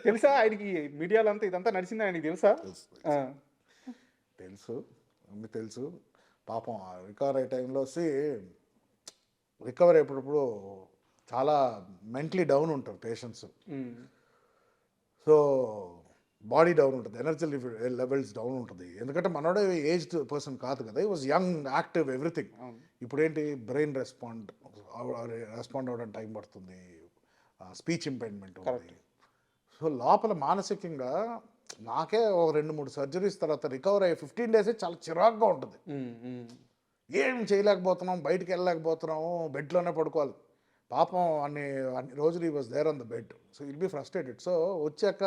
తెలుసా ఆయనకి మీడియాలో అంతా ఇదంతా నడిచింది ఆయనకి తెలుసా? తెలుసు, అన్ని తెలుసు. పాపం రికవర్ అయ్యే టైంలో రికవర్ అయ్యేటప్పుడు చాలా మెంటలీ డౌన్ ఉంటారు పేషెంట్స్. సో బాడీ డౌన్ ఉంటుంది, ఎనర్జీ లెవెల్స్ డౌన్ ఉంటుంది. ఎందుకంటే మనోడే ఏజ్డ్ పర్సన్ కాదు కదా, ఈ వాజ్ యంగ్, యాక్టివ్, ఎవ్రీథింగ్. ఇప్పుడు ఏంటి, బ్రెయిన్ రెస్పాండ్ అవ్వడానికి టైం పడుతుంది, స్పీచ్ ఇంపైర్మెంట్ ఉంది. సో లోపల మానసికంగా నాకే ఒక 2-3 సర్జరీస్ తర్వాత రికవర్ అయ్యే 15 days చాలా చిరాకుగా ఉంటుంది. ఏం చేయలేకపోతున్నాం, బయటికి వెళ్ళలేకపోతున్నాము, బెడ్లోనే పడుకోవాలి. పాపం అన్ని రోజులు ఈ was there on the bed. So will be frustrated. So వచ్చాక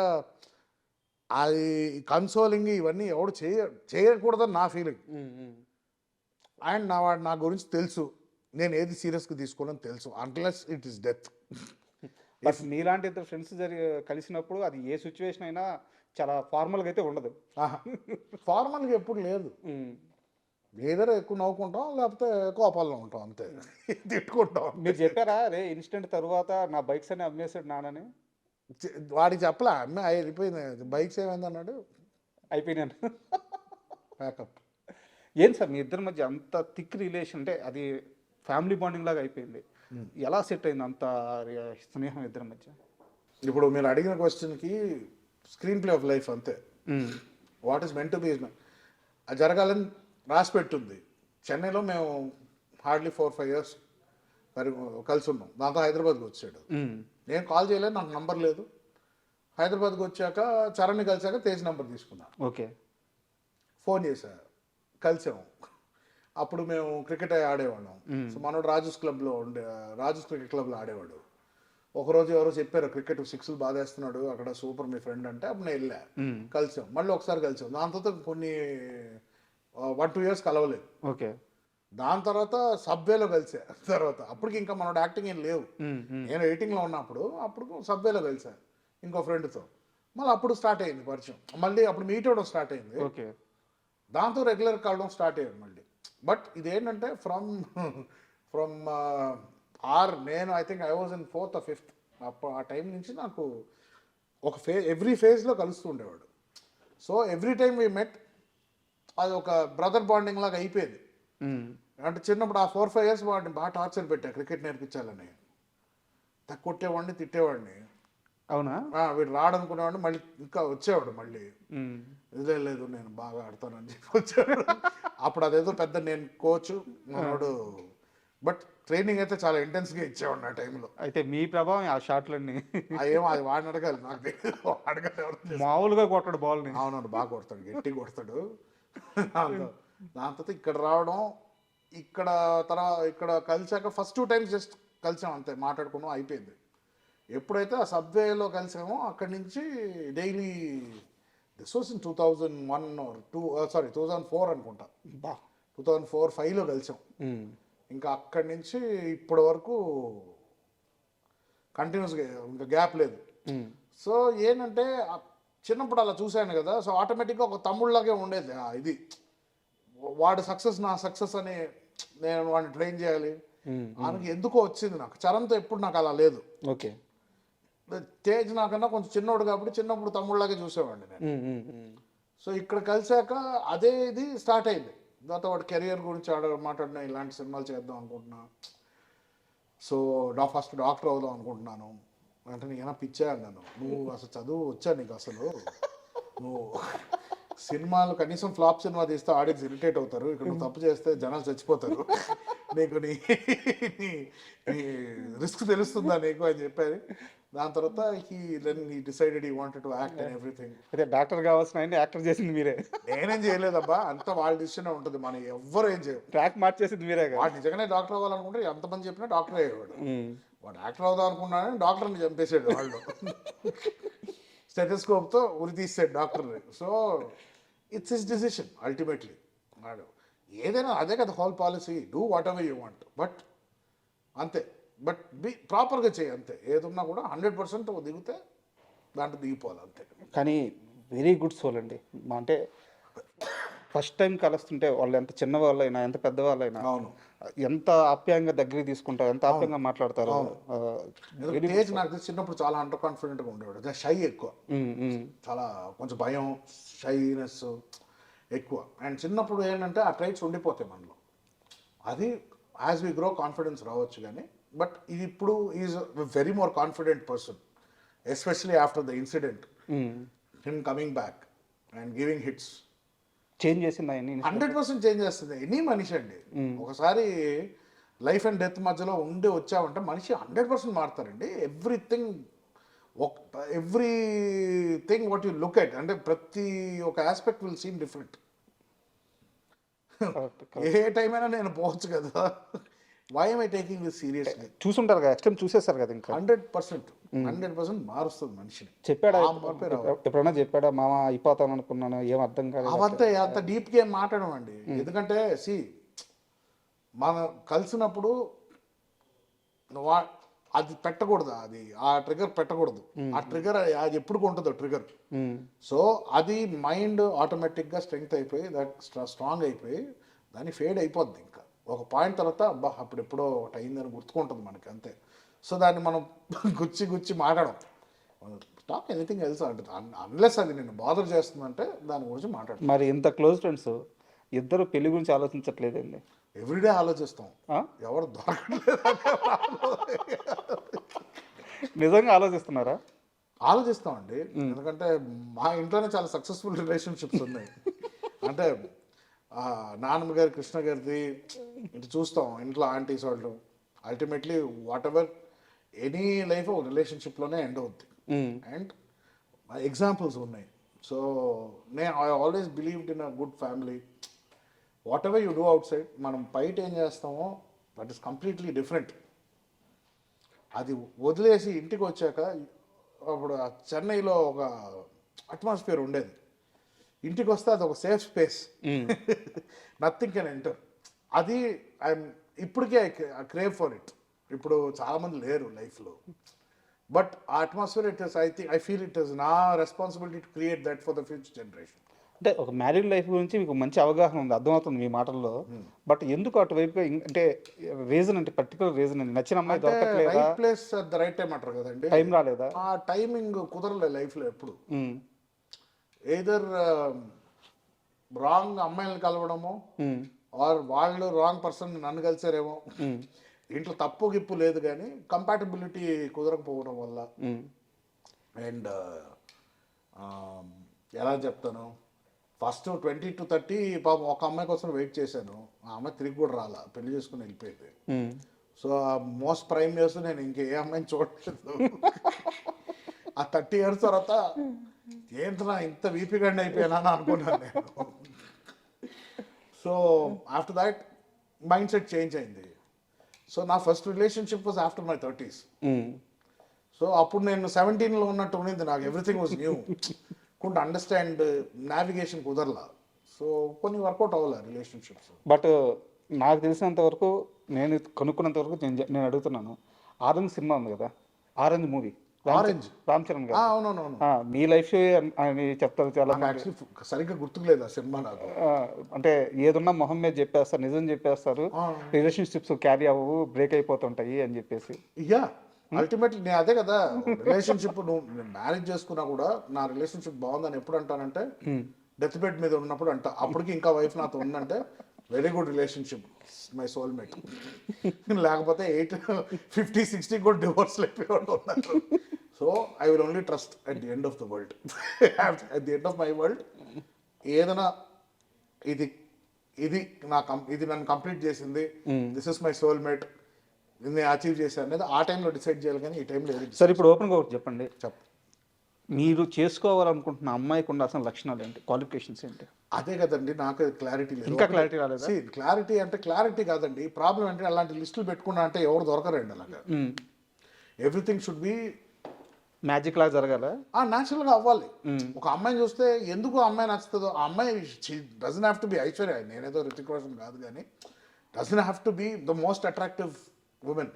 అది కన్సోలింగ్ ఇవన్నీ ఎవడు చేయకూడదని నా ఫీలింగ్. అండ్ నా గురించి తెలుసు, నేను ఏది సీరియస్గా తీసుకోవాలని తెలుసు, unless it is death. But మీలాంటి ఇద్దరు ఫ్రెండ్స్ కలిసినప్పుడు అది ఏ సిచ్యువేషన్ అయినా చాలా ఫార్మల్గా అయితే ఉండదు. ఫార్మల్గా ఎప్పుడు లేదు, ఏదైనా ఎక్కువ నవ్వుకుంటాం, లేకపోతే కోపాల్లో ఉంటాం, అంతే. తిట్టుకుంటాం. మీరు చెప్పారా రే ఇన్సిడెంట్ తర్వాత నా బైక్స్ అన్ని అమ్మేసాడు నానని? వాడికి చెప్పలే, అమ్మే అయిపోయింది, బైక్స్ ఏమైంది అన్నాడు, అయిపోయినాను, ప్యాకప్. ఏం సార్ మీ ఇద్దరి మధ్య అంత థిక్ రిలేషన్, అంటే అది ఫ్యామిలీ బాండింగ్ లాగా అయిపోయింది, ఎలా సెట్ అయింది అంత స్నేహం ఇద్దరి మధ్య? ఇప్పుడు మీరు అడిగిన క్వశ్చన్కి స్క్రీన్ ప్లే ఆఫ్ లైఫ్ అంతే. What is meant to be అది జరగాలని రాసి పెట్టుంది. చెన్నైలో మేము హార్డ్లీ 4-5 years కలిసి ఉన్నాం. దాంతో హైదరాబాద్కి వచ్చాడు, నేను కాల్ చేయలేదు, నాకు నంబర్ లేదు. హైదరాబాద్కి వచ్చాక చరణ్ని కలిసాక తేజ్ నెంబర్ తీసుకున్నా. ఓకే, ఫోన్ చేశా, కలిసాము. అప్పుడు మేము క్రికెట్ ఆడేవాళ్ళం. సో మనోడు రాజూస్ క్రికెట్ క్లబ్లో ఆడేవాడు. ఒకరోజు ఎవరో చెప్పారు క్రికెట్ 6లు బాగా వేస్తున్నాడు అక్కడ, సూపర్ మీ ఫ్రెండ్ అంటే, అప్పుడు నేను వెళ్ళా, కలిసాం. మళ్ళీ ఒకసారి కలిసాం. దాని తర్వాత కొన్ని 1-2 years కలవలేదు. ఓకే, దాని తర్వాత సబ్వేలో కలిసా. తర్వాత అప్పటికి ఇంకా మనోడు యాక్టింగ్ ఏం లేవు, నేను ఎడిటింగ్లో ఉన్నప్పుడు. అప్పుడు సబ్వేలో కలిసా ఇంకో ఫ్రెండ్తో. మళ్ళీ అప్పుడు స్టార్ట్ అయింది పరిచయం. మళ్ళీ అప్పుడు మీట్ అవ్వడం స్టార్ట్ అయింది. ఓకే, దాంతో రెగ్యులర్ కలవడం స్టార్ట్ అయ్యింది మళ్ళీ. బట్ ఇదేంటంటే ఫ్రమ్ నేను I think I was in 4th or 5th. అప్పుడు ఆ టైం నుంచి నాకు ఒక ఎవ్రీ ఫేజ్లో కలుస్తూ ఉండేవాడు. So every time we met, అది ఒక బ్రదర్ బాండింగ్ లాగా అయిపోయింది. అంటే చిన్నప్పుడు ఆ 4-5 years వాడిని బాగా టార్చర్ పెట్టా క్రికెట్ నేర్పించాలని. కొట్టేవాడిని, తిట్టేవాడిని. అవునా? వీడు రాడనుకునేవాడు, మళ్ళీ ఇంకా వచ్చేవాడు మళ్ళీ. ఉమ్. ఇదే లేదు నేను బాగా ఆడతానని చెప్పి వచ్చాడు. అప్పుడు అదేదో పెద్ద నేను కోచ్ మనోడు, బట్ ట్రైనింగ్ అయితే చాలా ఇంటెన్స్గా ఇచ్చేవాడు ఆ టైంలో. అయితే మీ ప్రభావం ఆ షాట్లన్నీ ఏమో అది వాడిని అడగాలి, నాకు తెలియదు. అడగాలి ఎవరు చేస్తారు. మామూలుగా కొట్టడు బాల్ని. అవునవును, బాగా కొడతాడు, గట్టి కొడతాడు. దాని తర్వాత ఇక్కడ రావడం, ఇక్కడ ఇక్కడ కలిసాక ఫస్ట్ 2 times జస్ట్ కలిసాం అంతే, మాట్లాడుకున్నాం, అయిపోయింది. ఎప్పుడైతే ఆ సబ్వేలో కలిసామో అక్కడి నుంచి daily, this was in 2001 or 2004 అనుకుంటా. బా. 2004-05లో కలిసాం. ఇంకా అక్కడి నుంచి ఇప్పటి వరకు కంటిన్యూస్గా, ఇంకా గ్యాప్ లేదు. సో ఏంటంటే చిన్నప్పుడు అలా చూశాను కదా, సో ఆటోమేటిక్గా ఒక తమ్ముళ్ళలాగే ఉండేది. ఇది వాడు సక్సెస్ నా సక్సెస్ అని నేను వాడిని ట్రైన్ చేయాలి ఆయనకి ఎందుకో వచ్చింది. నాకు చరణ్తో ఎప్పుడు నాకు అలా లేదు. ఓకే. తేజ్ నాకన్నా కొంచెం చిన్నోడు కాబట్టి చిన్నప్పుడు తమ్ముళ్ళలాగే చూసేవాడిని నేను. సో ఇక్కడ కలిసాక అదే ఇది స్టార్ట్ అయింది. దాంతో వాడు కెరియర్ గురించి మాట్లాడినా, ఇలాంటి సినిమాలు చేద్దాం అనుకుంటున్నా, సో ఫస్ట్ డాక్టర్ అవుదాం అనుకుంటున్నాను అంటే, నేను పిచ్చా అన్నాను. నువ్వు అసలు చదువు వచ్చా నీకు? అసలు నువ్వు సినిమాలు కనీసం ఫ్లాప్ సినిమా తీస్తే ఆడియన్స్ ఇరిటేట్ అవుతారు, ఇక్కడ నువ్వు తప్పు చేస్తే జనాలు చచ్చిపోతారు, నీకు నీ రిస్క్ తెలుస్తుందా నీకు అని చెప్పారు. దాని తర్వాత he decided he wanted to act and everything. అయితే డాక్టర్ కావాల్సిన ఆయన యాక్టర్ చేసింది మీరే. నేనేం చేయలేదబ్బా, అంతా వాళ్ళ డిసిషన్ ఉంటుంది, మనం ఎవ్వరు ఏం చేయరు. ట్రాక్ మార్చేసింది మీరే. వాడు నిజంగానే డాక్టర్ అవ్వాలనుకుంటే ఎంతమంది చెప్పినా డాక్టర్ అయ్యేవాడు. వాడు యాక్టర్ అవుదాం అనుకున్నాడని డాక్టర్ని చంపేసాడు వాళ్ళు. స్టెథోస్కోప్తో ఉరి తీసాడు డాక్టర్ని. So it's his decision ultimately. వాడు ఏదైనా అదే కదా whole policy, do what ever you want, but అంతే. బట్ ప్రాపర్గా చేయి అంతే. ఏదున్నా కూడా 100% దిగితే దాంట్లో దిగిపోవాలి అంతే. కానీ వెరీ గుడ్ సోల్ అండి. అంటే ఫస్ట్ టైం కలుస్తుంటే వాళ్ళు ఎంత చిన్నవాళ్ళైనా ఎంత పెద్దవాళ్ళైనా అవును, ఎంత ఆప్యాయంగా దగ్గరికి తీసుకుంటారు, ఎంత ఆప్యాయంగా మాట్లాడతారు. తేజ్ నాకు చిన్నప్పుడు చాలా అండర్ కాన్ఫిడెంట్గా ఉండేవాడు, షై ఎక్కువ, చాలా కొంచెం భయం, షైనెస్ ఎక్కువ. అండ్ చిన్నప్పుడు ఏంటంటే ఆ ట్రైట్స్ ఉండిపోతాయి మనలో. అది యాజ్ వి గ్రో కాన్ఫిడెన్స్ రావచ్చు కానీ, బట్ ఇది ఇప్పుడు is very more confident person, especially after the incident, him coming back and giving hits. Change చేసింది ఆయన్ని 100% చేంజ్ చేస్తుంది ఎనీ మనిషి అండి. ఒకసారి లైఫ్ అండ్ డెత్ మధ్యలో ఉండి వచ్చామంటే మనిషి 100% మారుతారండి. Everything what you look at, అంటే ప్రతి ఒక ఆస్పెక్ట్ విల్ సీమ్ డిఫరెంట్. ఏ టైం అయినా నేను పోవచ్చు కదా, why am I taking this seriously? చూసుంటారు కదా, నెక్స్ట్ టైం చూసేస్తారు కదా. ఇంకా 100% మారుస్తుంది మనిషిని. చెప్పాడా ఎప్పుడైనా? చెప్పాడా మామ అయిపోతాను అనుకున్నాను, ఏం అర్థం కాదు? అవంతా అంత డీప్గా ఏం మాట్లాడడం అండి. ఎందుకంటే మనం కలిసినప్పుడు అది పెట్టకూడదు, అది ఆ ట్రిగర్ పెట్టకూడదు. ఆ ట్రిగర్ అది ఎప్పుడు ఉంటుందో ట్రిగర్. సో అది మైండ్ ఆటోమేటిక్గా స్ట్రెంగ్త్ అయిపోయి, స్ట్రాంగ్ అయిపోయి దాన్ని ఫేడ్ అయిపోద్ది. ఇంకా ఒక పాయింట్ తర్వాత అబ్బా అప్పుడు ఎప్పుడో ఒకటి అయిందని గుర్తుకుంటుంది మనకి అంతే. సో దాన్ని మనం గుచ్చి మాట్లాడడం, టాక్ ఎనీథింగ్ ఎల్స్ అంటే, అన్లెస్ అది నేను బాదర్ చేస్తుందంటే దాని గురించి మాట్లాడతాం. మరి ఇంత క్లోజ్ ఫ్రెండ్స్ ఇద్దరు పెళ్లి గురించి ఆలోచించట్లేదండి? ఎవ్రీడే ఆలోచిస్తాం, ఎవరు దొరకట్లేదు. నిజంగా ఆలోచిస్తున్నారా? ఆలోచిస్తామండి, ఎందుకంటే మా ఇంట్లోనే చాలా సక్సెస్ఫుల్ రిలేషన్షిప్స్ ఉన్నాయి. అంటే నాన్నమ్మ గారి, కృష్ణ గారిది ఇటు చూస్తాం, ఇంట్లో ఆంటీస్ వాళ్ళు. Ultimately what ever any life ఒక రిలేషన్షిప్లోనే ఎండ్ అవుద్ది. అండ్ ఎగ్జాంపుల్స్ ఉన్నాయి. So I always believed in a good family. What ever you do out side, మనం బయట ఏం చేస్తామో దట్ ఈస్ కంప్లీట్లీ డిఫరెంట్. అది వదిలేసి ఇంటికి వచ్చాక, అప్పుడు చెన్నైలో ఒక అట్మాస్ఫియర్ ఉండేది, ఇంటికి వస్తే అది ఒక safe space, nothing can enter. అది ఇప్పటికే ఐ క్రేవ్ ఫర్ ఇట్. ఇప్పుడు చాలామంది లేరు లైఫ్లో, బట్ ఆ atmosphere I feel it is నా responsibility to create that for the future generation. అంటే ఒక మ్యారీడ్ లైఫ్ గురించి మీకు మంచి అవగాహన ఉంది, అర్థమవుతుంది మీ మాటల్లో. బట్ ఎందుకు అటువైపు, అంటే రీజన్, అంటే పర్టికులర్ రీజన్ అండి? నచ్చిన అమ్మాయి దొరకట్లేదా? Right place at the right time అంటారు కదండి. టైం రాలేదా? ఆ టైమింగ్ కుదరలే లైఫ్లో ఎప్పుడు. ఎయిదర్ రాంగ్ అమ్మాయిలను కలవడము, ఆర్ వాళ్ళు రాంగ్ పర్సన్ నన్ను కలిసారేమో. ఇంట్లో తప్పు గిప్పు లేదు కానీ కంపాటబిలిటీ కుదరకపోవడం వల్ల అండ్ ఎలా చెప్తాను, ఫస్ట్ 20 to 30 పాపం ఒక అమ్మాయి కోసం వెయిట్ చేశాను. ఆ అమ్మాయి తిరిగి కూడా రాలా, పెళ్లి చేసుకుని వెళ్ళిపోయింది. సో ఆ మోస్ట్ ప్రైమ్ ఇయర్స్ నేను ఇంకే అమ్మాయిని చూడలేదు. ఆ 30 years తర్వాత ఏంటన్నా ఇంత వీపీగండి అయిపోయానా అని అనుకున్నాను నేను. So after that mindset change అయింది. సో నా first relationship was after my 30s. So అప్పుడు నేను 17లో ఉన్నట్టు ఉన్నది, నాకు everything was new. Couldn't understand, navigation కుదరలా. సో కొన్ని వర్కౌట్ అవ్వాలి రిలేషన్షిప్స్. బట్ నాకు తెలిసినంత వరకు, నేను కనుక్కున్నంత వరకు నేను అడుగుతున్నాను, ఆరెంజ్ సినిమా ఉంది కదా, orange movie, orange Ram Charan గారు, అవునవునవును, మీ లైఫ్ అని చెప్తారు చాలా మంది. యాక్చువల్లీ సరిగ్గా గుర్తుకులేదు ఆ సినిమా నాకు. అంటే ఏదున్నా మొహం మీద చెప్పేస్తారు, నిజం చెప్పేస్తారు, రిలేషన్షిప్స్ క్యారీ అవ్వవు, బ్రేక్ అయిపోతుంటాయి అని చెప్పేసి. యా, అల్టిమేట్లీ నేను అదే కదా, రిలేషన్షిప్ నువ్వు మ్యారేజ్ చేసుకున్నా కూడా నా రిలేషన్షిప్ బాగుందని ఎప్పుడు అంటానంటే డెత్ బెడ్ మీద ఉన్నప్పుడు అంట. అప్పటికి ఇంకా వైఫ్ నాతో ఉందంటే very good relationship, my soulmate. లేకపోతే 50-60 కూడా డివోర్స్ అయిపోయి ఉన్నారు. So I will only trust at the end of the world. At the end of my world ఏదైనా ఇది ఇది ఇది నన్ను కంప్లీట్ చేసింది, దిస్ ఇస్ మై సోల్మేట్, నేను అచీవ్ చేశాను అనేది ఆ టైంలో డిసైడ్ చేయాలి, కానీ ఈ టైంలో ఏది. సరే, ఇప్పుడు ఓపెన్గా ఒకటి చెప్పండి. మీరు చేసుకోవాలనుకుంటున్న అమ్మాయికి ఉండాల్సిన లక్షణాలు ఏంటి, క్వాలిఫికేషన్స్ ఏంటి? అదే కదండి, నాకు క్లారిటీ లేదు. ఇంకా క్లారిటీ రాలేదా? క్లారిటీ అంటే క్లారిటీ కాదండి, ప్రాబ్లం అంటే అలాంటి లిస్టులు పెట్టుకున్నా అంటే ఎవరు దొరకరండి అలాగా. ఎవ్రీథింగ్ షుడ్ బి మ్యాజిక్ లాగా జరగాల, న్యాచురల్గా అవ్వాలి. ఒక అమ్మాయిని చూస్తే ఎందుకు అమ్మాయి నచ్చుతుందో, ఆ అమ్మాయి doesn't have to be Aishwarya, నేనేదో రితిక్ రోషన్ కాదు, కానీ doesn't have to be the most attractive women.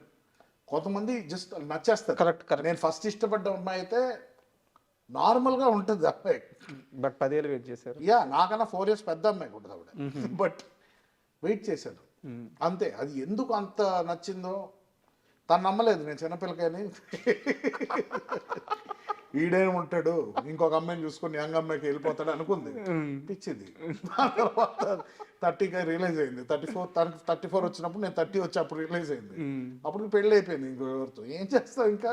కొంతమంది జస్ట్ నచ్చేస్తారు. కరెక్ట్. నేను ఫస్ట్ ఇష్టపడ్డ అమ్మాయి అయితే నార్మల్గా ఉంటుంది అమ్మాయి, బట్ 10 ఏళ్ళు వెయిట్ చేశారు. యా, నాకన్నా 4 years పెద్ద అమ్మాయి ఉంటుంది ఆవిడ, బట్ వెయిట్ చేశాను అంతే. అది ఎందుకు అంత నచ్చిందో తను నమ్మలేదు, నేను చిన్నపిల్లకని ఈడేం ఉంటాడు ఇంకొక అమ్మాయిని చూసుకొని యంగ్ అమ్మాయికి వెళ్ళిపోతాడు అనుకుంది, పిచ్చింది. తర్వాత 30కి రియలైజ్ అయింది. 34 వచ్చినప్పుడు నేను 30 వచ్చి అప్పుడు రియలైజ్ అయింది. అప్పుడు పెళ్ళి అయిపోయింది ఇంకో ఎవరితో. ఏం చేస్తావు ఇంకా,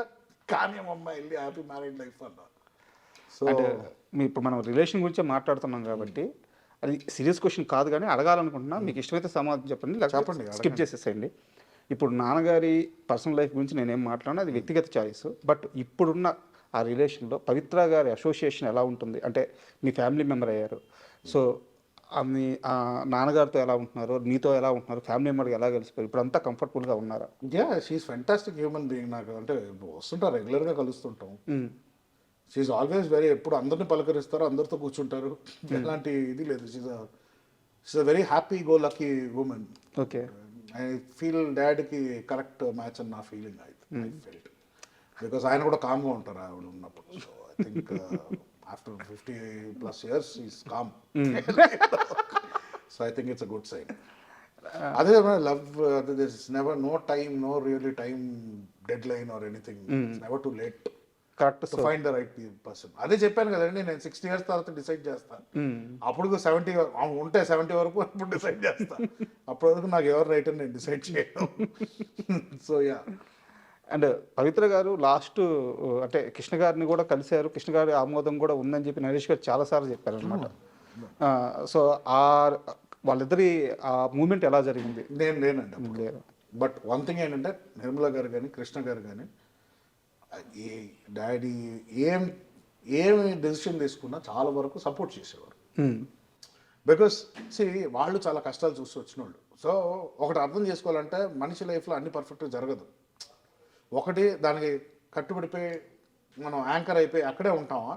కానీ అమ్మాయి వెళ్ళి హ్యాపీ మ్యారీడ్ లైఫ్ అన్న. సో ఇప్పుడు మనం రిలేషన్ గురించే మాట్లాడుతున్నాం కాబట్టి అది సీరియస్ క్వశ్చన్ కాదు, కానీ అడగాలనుకుంటున్నా. మీకు ఇష్టమైతే సమాధానం చెప్పండి, చెప్పండి, స్కిప్ చేసేసేయండి. ఇప్పుడు నాన్నగారి పర్సనల్ లైఫ్ గురించి నేనేం మాట్లాడినా అది వ్యక్తిగత చాయిస్. బట్ ఇప్పుడున్న ఆ రిలేషన్లో పవిత్ర గారి అసోసియేషన్ ఎలా ఉంటుంది, అంటే మీ ఫ్యామిలీ మెంబర్ అయ్యారు, సో మీ నాన్నగారితో ఎలా ఉంటున్నారు, మీతో ఎలా ఉంటున్నారు, ఫ్యామిలీ మెంబర్కి ఎలా కలిసిపోయారు, ఇప్పుడు అంతా కంఫర్టబుల్గా ఉన్నారా? Yeah, she is fantastic human being. నాకు అంటే వస్తుంటారు, రెగ్యులర్గా కలుస్తుంటాం. షీఈస్ ఆల్వేస్ వెరీ, ఎప్పుడు అందరిని పలకరిస్తారు, అందరితో కూర్చుంటారు, ఎలాంటి ఇది లేదు. She is a very happy go lucky woman. Okay, I feel డాడ్కి కరెక్ట్ మ్యాచ్ అని నా ఫీలింగ్. ఐ ఫెల్ట్ బికాస్ ఆయన కూడా కామ్గా ఉంటారు ఆవిడ ఉన్నప్పుడు. So I think after 50+ years is calm. So I think it's a good sign. అదే love, this never no time, no really time deadline or anything, never too late correct to find the right person. అదే చెప్పాను కదండి, నేను 60 years తర్వాత డిసైడ్ చేస్తాను. అప్పుడు 70 ఉంటే 70 వరకు అప్పుడు డిసైడ్ చేస్తాను. అప్పటి వరకు నాకు ఎవరు రైట్ అని నేను డిసైడ్ చేయను. So yeah. అండ్ పవిత్ర గారు లాస్ట్ అంటే కృష్ణ గారిని కూడా కలిశారు, కృష్ణ గారి ఆమోదం కూడా ఉందని చెప్పి నరేష్ గారు చాలాసార్లు చెప్పారు అనమాట. సో వాళ్ళిద్దరి ఆ మూమెంట్ ఎలా జరిగింది? నేను లేనండి. బట్ వన్ థింగ్ ఏంటంటే, నిర్మలా గారు కానీ కృష్ణ గారు కానీ డాడీ ఏమి డెసిషన్ తీసుకున్నా చాలా వరకు సపోర్ట్ చేసేవారు. బికాస్ వాళ్ళు చాలా కష్టాలు చూసి వచ్చిన వాళ్ళు. సో ఒకటి అర్థం చేసుకోవాలంటే, మనిషి లైఫ్లో అన్ని పర్ఫెక్ట్గా జరగదు. ఒకటి దానికి కట్టుబడిపోయి మనం యాంకర్ అయిపోయి అక్కడే ఉంటావా,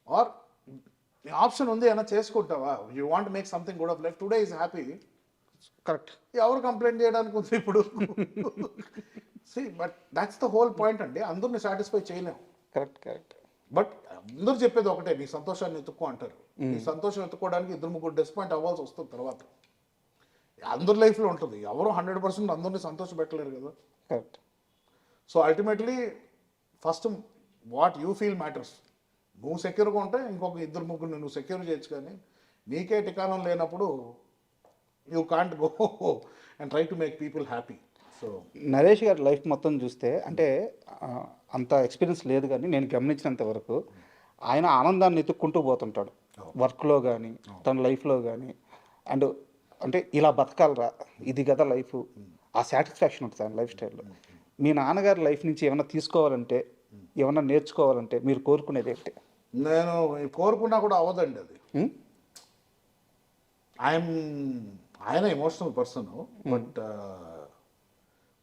ఆర్ ఆప్షన్ ఉంది ఏమైనా చేసుకుంటావా, you want make something good of life, today is happy. Correct. ఎవరు కంప్లైంట్ చేయడానికి ఉంది ఇప్పుడు? But that's the whole point అండి. అందరిని సాటిస్ఫై చేయలేము. కరెక్ట్. బట్ అందరూ చెప్పేది ఒకటే, నీ సంతోషాన్ని ఎత్తుక్కో అంటారు. నీ సంతోషం ఎత్తుకోవడానికి 2-3 డిసప్పాయింట్ అవ్వాల్సి వస్తుంది తర్వాత. అందరి లైఫ్లో ఉంటుంది, ఎవరు 100% అందరినీ సంతోష పెట్టలేరు కదా. Correct. So ultimately first what you feel matters. నువ్వు సెక్యూర్గా ఉంటే ఇంకొక 2-3 నువ్వు సెక్యూర్ చేయొచ్చు, కానీ నీకే టికాణం లేనప్పుడు you can't go and try to make people happy. So Naresh గారి లైఫ్ మొత్తం చూస్తే అంటే అంత ఎక్స్పీరియన్స్ లేదు, కానీ నేను గమనించినంత వరకు ఆయన ఆనందాన్ని ఎత్తుక్కుంటూ పోతుంటాడు వర్క్లో కానీ తన లైఫ్లో కానీ. అండ్ అంటే ఇలా బతకాలరా, ఇది కదా లైఫ్, ఆ సాటిస్ఫాక్షన్ ఉంటుంది ఆయన లైఫ్ స్టైల్లో. మీ నాన్నగారి లైఫ్ నుంచి ఏమైనా తీసుకోవాలంటే, ఏమైనా నేర్చుకోవాలంటే మీరు కోరుకునేది ఏంటి? నేను కోరుకున్నా కూడా అవ్వదండి అది. ఆయన ఎమోషనల్ పర్సన్, బట్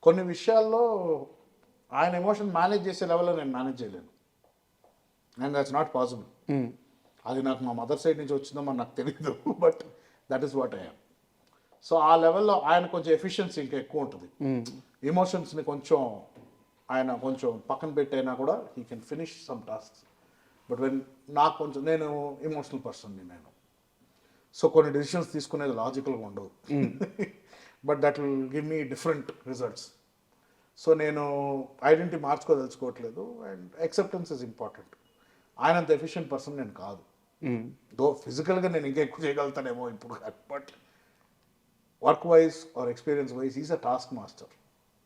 కొన్ని విషయాల్లో ఆయన ఎమోషన్ మేనేజ్ చేసే లెవెల్లో నేను మేనేజ్ చేయలేను, అండ్ దట్స్ నాట్ పాసిబుల్. అది నాకు మా మదర్ సైడ్ నుంచి వచ్చిందో మరి నాకు తెలియదు, but that is what I'm. So ఆ లెవెల్లో ఆయన కొంచెం ఎఫిషియన్సీ ఇంకా ఎక్కువ ఉంటుంది. ఎమోషన్స్ని కొంచెం ఆయన కొంచెం పక్కన పెట్టైనా కూడా he can finish some tasks. But when నాకు కొంచెం, నేను ఎమోషనల్ పర్సన్ని నేను. సో కొన్ని డెసిషన్స్ తీసుకునేది లాజికల్గా ఉండవు, but that will give me different results. So నేను ఐడెంటిటీ మార్చుకోదలుచుకోవట్లేదు, అండ్ యాక్సెప్టెన్స్ ఇస్ ఇంపార్టెంట్. ఆయన అంత ఎఫిషియెంట్ పర్సన్ నేను కాదు, దో ఫిజికల్గా నేను ఇంకా ఎక్కువ చేయగలుగుతానేమో ఇప్పుడు, but work wise or experience wise is a task master.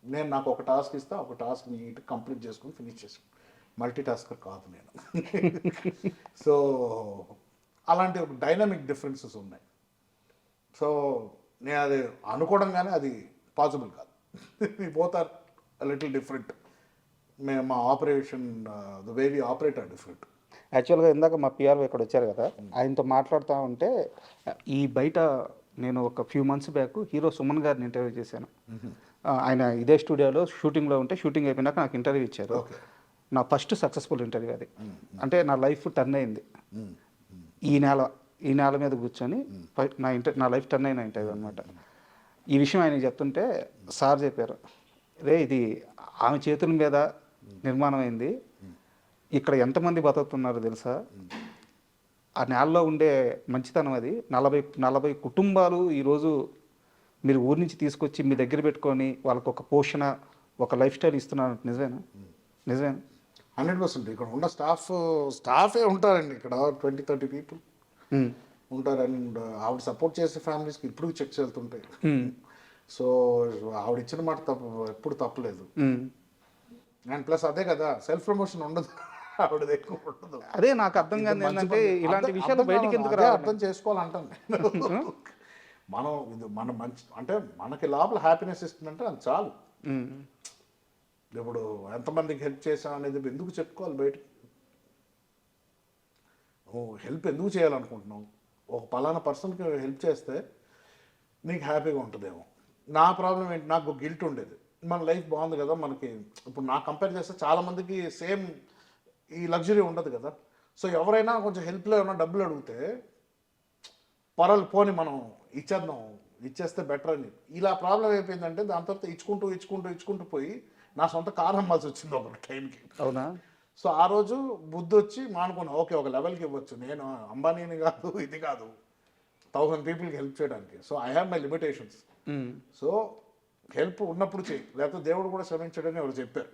నేను నాకు ఒక టాస్క్ ఇస్తా, ఒక టాస్క్ నీట్ కంప్లీట్ చేసుకుని ఫినిష్ చేసాను. మల్టీ టాస్కర్ కాదు నేను. సో అలాంటి ఒక డైనమిక్ డిఫరెన్సెస్ ఉన్నాయి. సో నేను అది అనుకోవడం కానీ అది పాసిబుల్ కాదు. Both are little different. మేము మా operation, the way we operate are different. యాక్చువల్గా ఇందాక మా పిఆర్ఓ ఇక్కడ వచ్చారు కదా, ఆయనతో మాట్లాడుతూ ఉంటే ఈ బయట నేను ఒక few months back hero Suman గారిని ఇంటర్వ్యూ చేశాను. ఆయన ఇదే స్టూడియోలో షూటింగ్లో ఉంటే, షూటింగ్ అయిపోయినాక నాకు ఇంటర్వ్యూ ఇచ్చారు. నా ఫస్ట్ సక్సెస్ఫుల్ ఇంటర్వ్యూ అది. అంటే నా లైఫ్ టర్న్ అయింది ఈ నెల మీద కూర్చొని నా లైఫ్ టర్న్ అయిన ఇంటర్వ్యూ అనమాట. ఈ విషయం ఆయన చెప్తుంటే సార్ చెప్పారు, రే ఇది ఆమె చేతుల మీద నిర్మాణం అయింది, ఇక్కడ ఎంతమంది బతుకుతున్నారో తెలుసా, ఆ నేలలో ఉండే మంచితనం అది. 40 కుటుంబాలు ఈరోజు మీరు ఊరి నుంచి తీసుకొచ్చి మీ దగ్గర పెట్టుకొని వాళ్ళకు ఒక పోషణ, ఒక లైఫ్ స్టైల్ ఇస్తున్నారు. నిజమేనా? 100%. ఇక్కడ ఉన్న స్టాఫే ఉంటారండి, ఇక్కడ 20-30 పీపుల్ ఉంటారు. అండ్ ఆవిడ సపోర్ట్ చేసే ఫ్యామిలీస్కి ఇప్పుడు చెక్స్ వెళ్తుంటాయి. సో ఆవిడ ఇచ్చిన మాట ఎప్పుడు తప్పలేదు. అండ్ ప్లస్ అదే కదా, సెల్ఫ్ ప్రమోషన్ ఉండదు ఆవిడది, ఎక్కువ ఉండదు. అదే నాకు అర్థం కాదు ఏంటంటే ఇలాంటి విషయాలు బయటికి ఎందుకు అర్థం చేసుకోవాలంటాను నేను. మనం ఇది మన మంచి అంటే మనకి లోపల హ్యాపీనెస్ ఇస్తుందంటే అది చాలు. ఇప్పుడు ఎంతమందికి హెల్ప్ చేసాం అనేది ఎందుకు చెప్పుకోవాలి బయటకి? హెల్ప్ ఎందుకు చేయాలనుకుంటున్నావు? ఒక పలానా పర్సన్కి హెల్ప్ చేస్తే నీకు హ్యాపీగా ఉంటుందేమో. నా ప్రాబ్లం ఏంటి, నాకు గిల్ట్ ఉండేది. మన లైఫ్ బాగుంది కదా మనకి, ఇప్పుడు నా కంపేర్ చేస్తే చాలామందికి సేమ్ ఈ లగ్జరీ ఉండదు కదా. సో ఎవరైనా కొంచెం హెల్ప్లో ఏమైనా డబ్బులు అడిగితే పోని మనం ఇచ్చేస్తే బెటర్ అని. ఇలా ప్రాబ్లం అయిపోయిందంటే దాని తర్వాత ఇచ్చుకుంటూ పోయి నా సొంత కారు అమ్మాల్సి వచ్చింది ఒక టైంకి. అవునా? సో ఆ రోజు బుద్ధి వచ్చి మానుకున్నా, ఓకే ఒక లెవెల్కి ఇవ్వచ్చు, నేను అంబానీని కాదు, ఇది కాదు, 1000 పీపుల్కి హెల్ప్ చేయడానికి. So I have my limitations. So help ఉన్నప్పుడు చేయి, లేకపోతే దేవుడు కూడా శ్రమించడని ఎవరు చెప్పారు.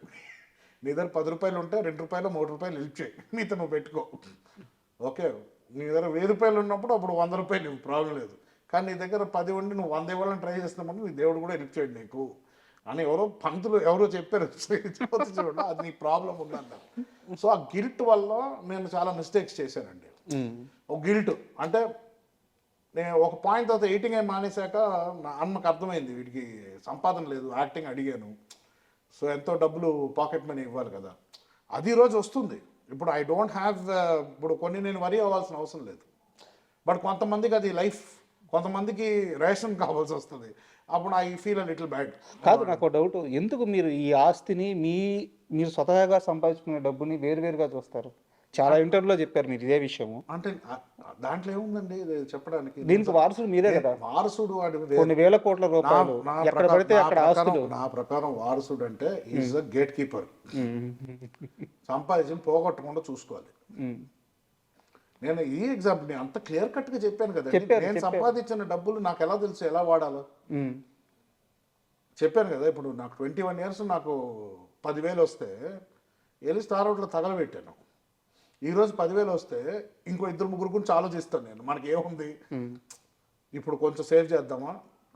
నీ దగ్గర 10 రూపాయలు ఉంటే 2 రూపాయలు 3 రూపాయలు హెల్ప్ చేయి, నీతో నువ్వు పెట్టుకో. ఓకే, నీ దగ్గర 1000 రూపాయలు ఉన్నప్పుడు అప్పుడు 100 రూపాయలు ఇవ్వు, ప్రాబ్లం లేదు. కానీ నీ దగ్గర 10 ఉండి నువ్వు 100 ఇవ్వాలని ట్రై చేస్తున్నప్పుడు నీ దేవుడు కూడా హెల్ప్ చేయండి నీకు అని పంతులు ఎవరో చెప్పారు. చూడండి, అది నీ ప్రాబ్లం ఉందన్నారు. సో ఆ గిల్ట్ వల్ల నేను చాలా మిస్టేక్స్ చేశానండి. ఒక గిల్ట్ అంటే నేను ఒక పాయింట్ తర్వాత ఎయిటింగ్ అయి మానేశాక నా అమ్మకి అర్థమైంది, వీడికి సంపాదన లేదు, యాక్టింగ్ అడిగాను, సో ఎంతో డబ్బులు పాకెట్ మనీ ఇవ్వాలి కదా, అది ఈరోజు వస్తుంది. ఇప్పుడు ఐ డోంట్ హ్యావ్, ఇప్పుడు కొన్ని నేను వరీ అవ్వాల్సిన అవసరం లేదు. బట్ కొంతమందికి అది లైఫ్, కొంతమందికి రేషన్ కావాల్సి వస్తుంది, అప్పుడు I feel a little bad. కాదు, నాకు డౌట్, ఎందుకు మీరు ఈ ఆస్తిని మీరు స్వతహాగా సంపాదించుకునే డబ్బుని వేరువేరుగా చూస్తారు? చాలా ఇంటర్వ్యూలో చెప్పారు మీరు ఇదే విషయము. అంటే దాంట్లో ఏముందండి చెప్పడానికి? దీనికి వారసుడు మీరే కదా. వారసుడు కొన్ని వేల కోట్ల రూపాయలు ఎక్కడ పడితే అక్కడ ఆస్తులు. నా ప్రకారం వారసుడు అంటే ఈజ్ అ గేట్ కీపర్. సంపాదించి పోగొట్టకుండా చూసుకోవాలి. నేను ఈ ఎగ్జాంపుల్ నేను అంత క్లియర్ కట్ గా చెప్పాను కదా. నేను సంపాదించిన డబ్బులు నాకు ఎలా తెలుసు ఎలా వాడాలో చెప్పాను కదా. ఇప్పుడు నాకు 21 years నాకు 10,000 వస్తే వెళ్ళి స్టార్ అవుట్లో తగలబెట్టాను. ఈరోజు 10,000 వస్తే ఇంకో 2-3 గురించి ఆలోచిస్తాను నేను. మనకి ఏముంది, ఇప్పుడు కొంచెం సేవ్ చేద్దామా,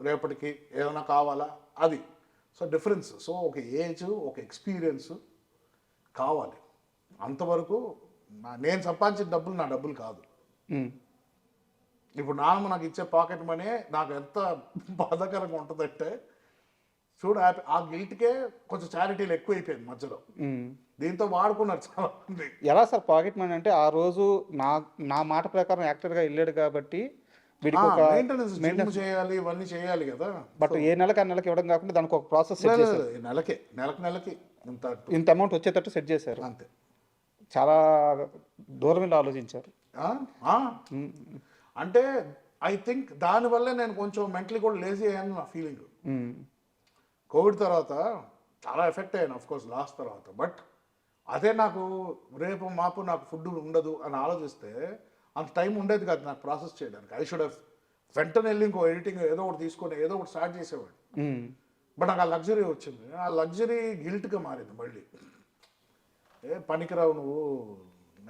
రేపటికి ఏమైనా కావాలా, అది. So difference. సో ఒక ఏజ్, ఒక ఎక్స్పీరియన్స్ కావాలి. అంతవరకు నేను సంపాదించిన డబ్బులు నా డబ్బులు కాదు. ఇప్పుడు నాన్న నాకు ఇచ్చే పాకెట్ మనీ నాకు ఎంత బాధాకరంగా ఉంటుందంటే చూడు, ఆ గిల్ట్కే కొంచెం చారిటీలు ఎక్కువ అయిపోయింది మధ్యలో. దీంతో వాడుకున్నారు చాలా మంది. ఎలా సార్ పాకెట్ మనీ అంటే ఆ రోజు నా మాట ప్రకారం యాక్టర్గా వెళ్ళాడు కాబట్టి వీడికి ఒక మెయింటెనెన్స్ చేయాలి, ఇవన్నీ చేయాలి కదా. బట్ ఏ నెలకి ఆ నెలకి ఇవ్వడం కాకుండా దానికి ఒక ప్రాసెస్ సెట్ చేశారు. నెలకి ఇంత అమౌంట్ వచ్చేటట్టు సెట్ చేశారు. అంతే. చాలా దూరం వెళ్ళి ఆలోచించారు. అంటే ఐ థింక్ దానివల్లే నేను కొంచెం మెంటలీ కూడా లేజీ అయ్యాను నా ఫీలింగ్. కోవిడ్ తర్వాత చాలా ఎఫెక్ట్ అయ్యాను అఫ్కోర్స్ లాస్ట్ తర్వాత. బట్ అదే నాకు రేపు మాపు నాకు ఫుడ్ ఉండదు అని ఆలోచిస్తే అంత టైం ఉండేది కాదు నాకు ప్రాసెస్ చేయడానికి. ఐ షుడ్ హ్యావ్ వెంటనే వెళ్ళి ఇంకో ఎడిటింగ్ ఏదో ఒకటి తీసుకొని ఏదో ఒకటి స్టార్ట్ చేసేవాడు. బట్ నాకు ఆ లగ్జరీ వచ్చింది. ఆ లగ్జరీ గిల్ట్గా మారింది మళ్ళీ. పనికిరావు నువ్వు,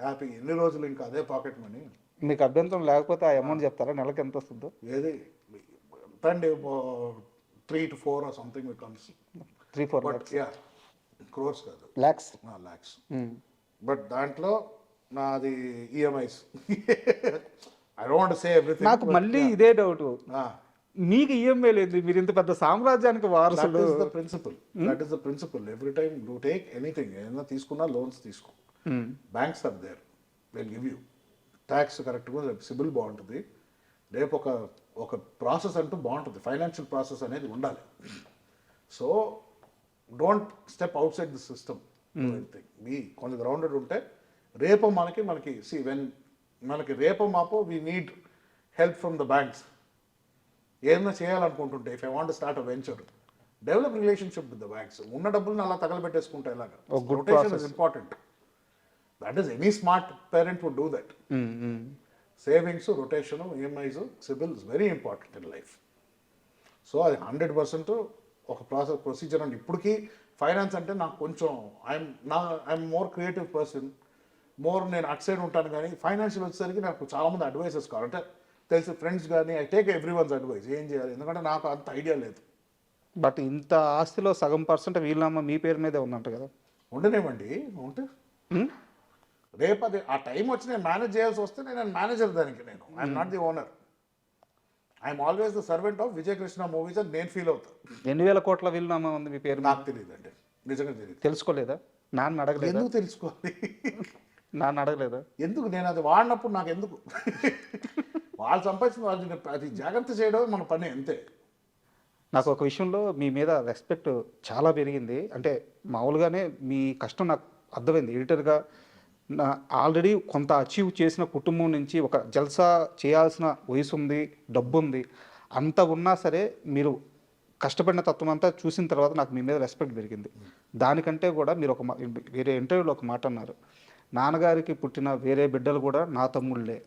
హ్యాపీ ఎన్ని రోజులు ఇంకా అదే పాకెట్ మనీ. మీకు అభ్యంతరం లేకపోతే ఆ అమౌంట్ చెప్తారా నెలకి ఎంత వస్తుందో? ఏది అండి 3 to 4 or something becomes 3-4 lakhs. Yeah, crores కాదు, lakhs. బట్ దాంట్లో నాది EMIs. I don't say everything. నాకు మళ్ళీ ఇదే డౌట్, మీకు ఈఎంఐ లేదు, మీరు ఇంత పెద్ద సామ్రాజ్యానికి వారసులు. That is the principle. Every time you take anything, ఏదైనా తీసుకున్నా లోన్స్ తీసుకో, banks are there, will give you. Tax కరెక్ట్గా, సిబిల్ బాగుంటుంది, రేపు ఒక ప్రాసెస్ అంటూ బాగుంటుంది. ఫైనాన్షియల్ ప్రాసెస్ అనేది ఉండాలి. So don't step outside the system. మీ కొంచెం గ్రౌండెడ్ ఉంటే రేపు మనకి వెన్ మనకి రేపు మాపో we need help from the banks. ఏదైనా చేయాలనుకుంటుంటే, if I want start a venture, develop relationship with the banks. ఉన్న డబ్బులను అలా తగలబెట్టేసుకుంటే ఎలాగా? Rotation is important. That is any smart parent would do that. Savings, rotation, EMIs, CIBIL is very important in life. So అది 100% ఒక ప్రొసీజర్ అండి. ఇప్పటికీ ఫైనాన్స్ అంటే నాకు కొంచెం ఐఎమ్ మోర్ క్రియేటివ్ పర్సన్, నేను అటు సైడ్ ఉంటాను. కానీ ఫైనాన్షియల్ వచ్చేసరికి నాకు చాలామంది అడ్వైజెస్ కావాలంటే తెలిసి ఫ్రెండ్స్ కానీ I take every one's advice ఏం చేయాలి, ఎందుకంటే నాకు అంత ఐడియా లేదు. బట్ ఇంత ఆస్తిలో సగం % వీళ్ళమ్మ మీ పేరు మీదే ఉందంట కదా? ఉండనేమండి, ఉంటే రేపు అది ఆ టైం వచ్చి నేను మేనేజ్ చేయాల్సి వస్తే నేను మేనేజర్ దానికి. I'm not the owner, I'm always the servant of Vijay Krishna movies అని నేను ఫీల్ అవుతాను. 2000 కోట్ల వీళ్ళమ్మ ఉంది మీ పేరు? నాకు తెలియదు అండి, నిజంగా తెలియదు. తెలుసుకోలేదా? నాన్న అడగలేదు? ఎందుకు తెలుసుకోవాలి? నాన్న అడగలేదా? ఎందుకు? నేను అది వాడినప్పుడు నాకు ఎందుకు? వాళ్ళు సంపాదించిన వాళ్ళు అది జాగ్రత్త చేయడం మన పని, అంతే. నాకు ఒక విషయంలో మీ మీద రెస్పెక్ట్ చాలా పెరిగింది. అంటే మామూలుగానే మీ కష్టం నాకు అర్థమైంది. ఎడిటర్గా ఆల్రెడీ కొంత అచీవ్ చేసిన కుటుంబం నుంచి ఒక జల్సా చేయాల్సిన వయసు ఉంది, డబ్బు ఉంది, అంత ఉన్నా సరే మీరు కష్టపడిన తత్వం అంతా చూసిన తర్వాత నాకు మీ మీద రెస్పెక్ట్ పెరిగింది. దానికంటే కూడా మీరు వేరే ఇంటర్వ్యూలో ఒక మాట అన్నారు, నాన్నగారికి పుట్టిన వేరే బిడ్డలు కూడా నా తమ్ముళ్ళే,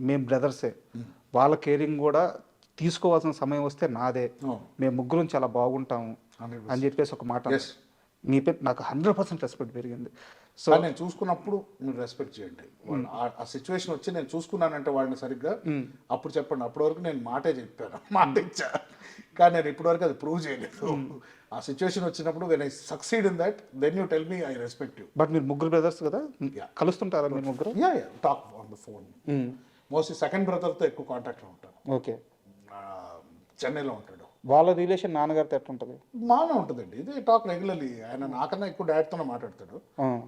మేము బ్రదర్సే, వాళ్ళ కేరింగ్ కూడా తీసుకోవాల్సిన సమయం వస్తే నాదే, మేము ముగ్గురం చాలా బాగుంటాము అని చెప్పేసి ఒక మాట. మీ పేరు నాకు 100% రెస్పెక్ట్ పెరిగింది. సో నేను చూసుకున్నప్పుడు మీరు రెస్పెక్ట్ చేయండి. ఆ సిచ్యువేషన్ వచ్చి నేను చూసుకున్నానంటే వాళ్ళని సరిగ్గా అప్పుడు చెప్పండి. అప్పటి వరకు నేను మాటే చెప్పాను, మాట ఇచ్చా, కానీ నేను ఇప్పటి వరకు అది ప్రూవ్ చేయలేదు. ఆ సిచ్యువేషన్ వచ్చినప్పుడు when I succeed in that, then you tell me I respect you. But మీరు ముగ్గురు బ్రదర్స్ కదా, కలుస్తుంటారా మీరు ముగ్గురు? Talk on the phone. Mostly second బ్రదర్తో ఎక్కువ కాంటాక్ట్లో ఉంటాను. ఓకే. చెన్నైలో ఉంటాడు. వాళ్ళ రిలేషన్ నాన్నగారితో ఎట్లా ఉంటుంది? బాగానే ఉంటుందండి. ఇది టాక్ రెగ్యులర్లీ. ఆయన నాకన్నా ఎక్కువ డాడ్తోనే మాట్లాడతాడు.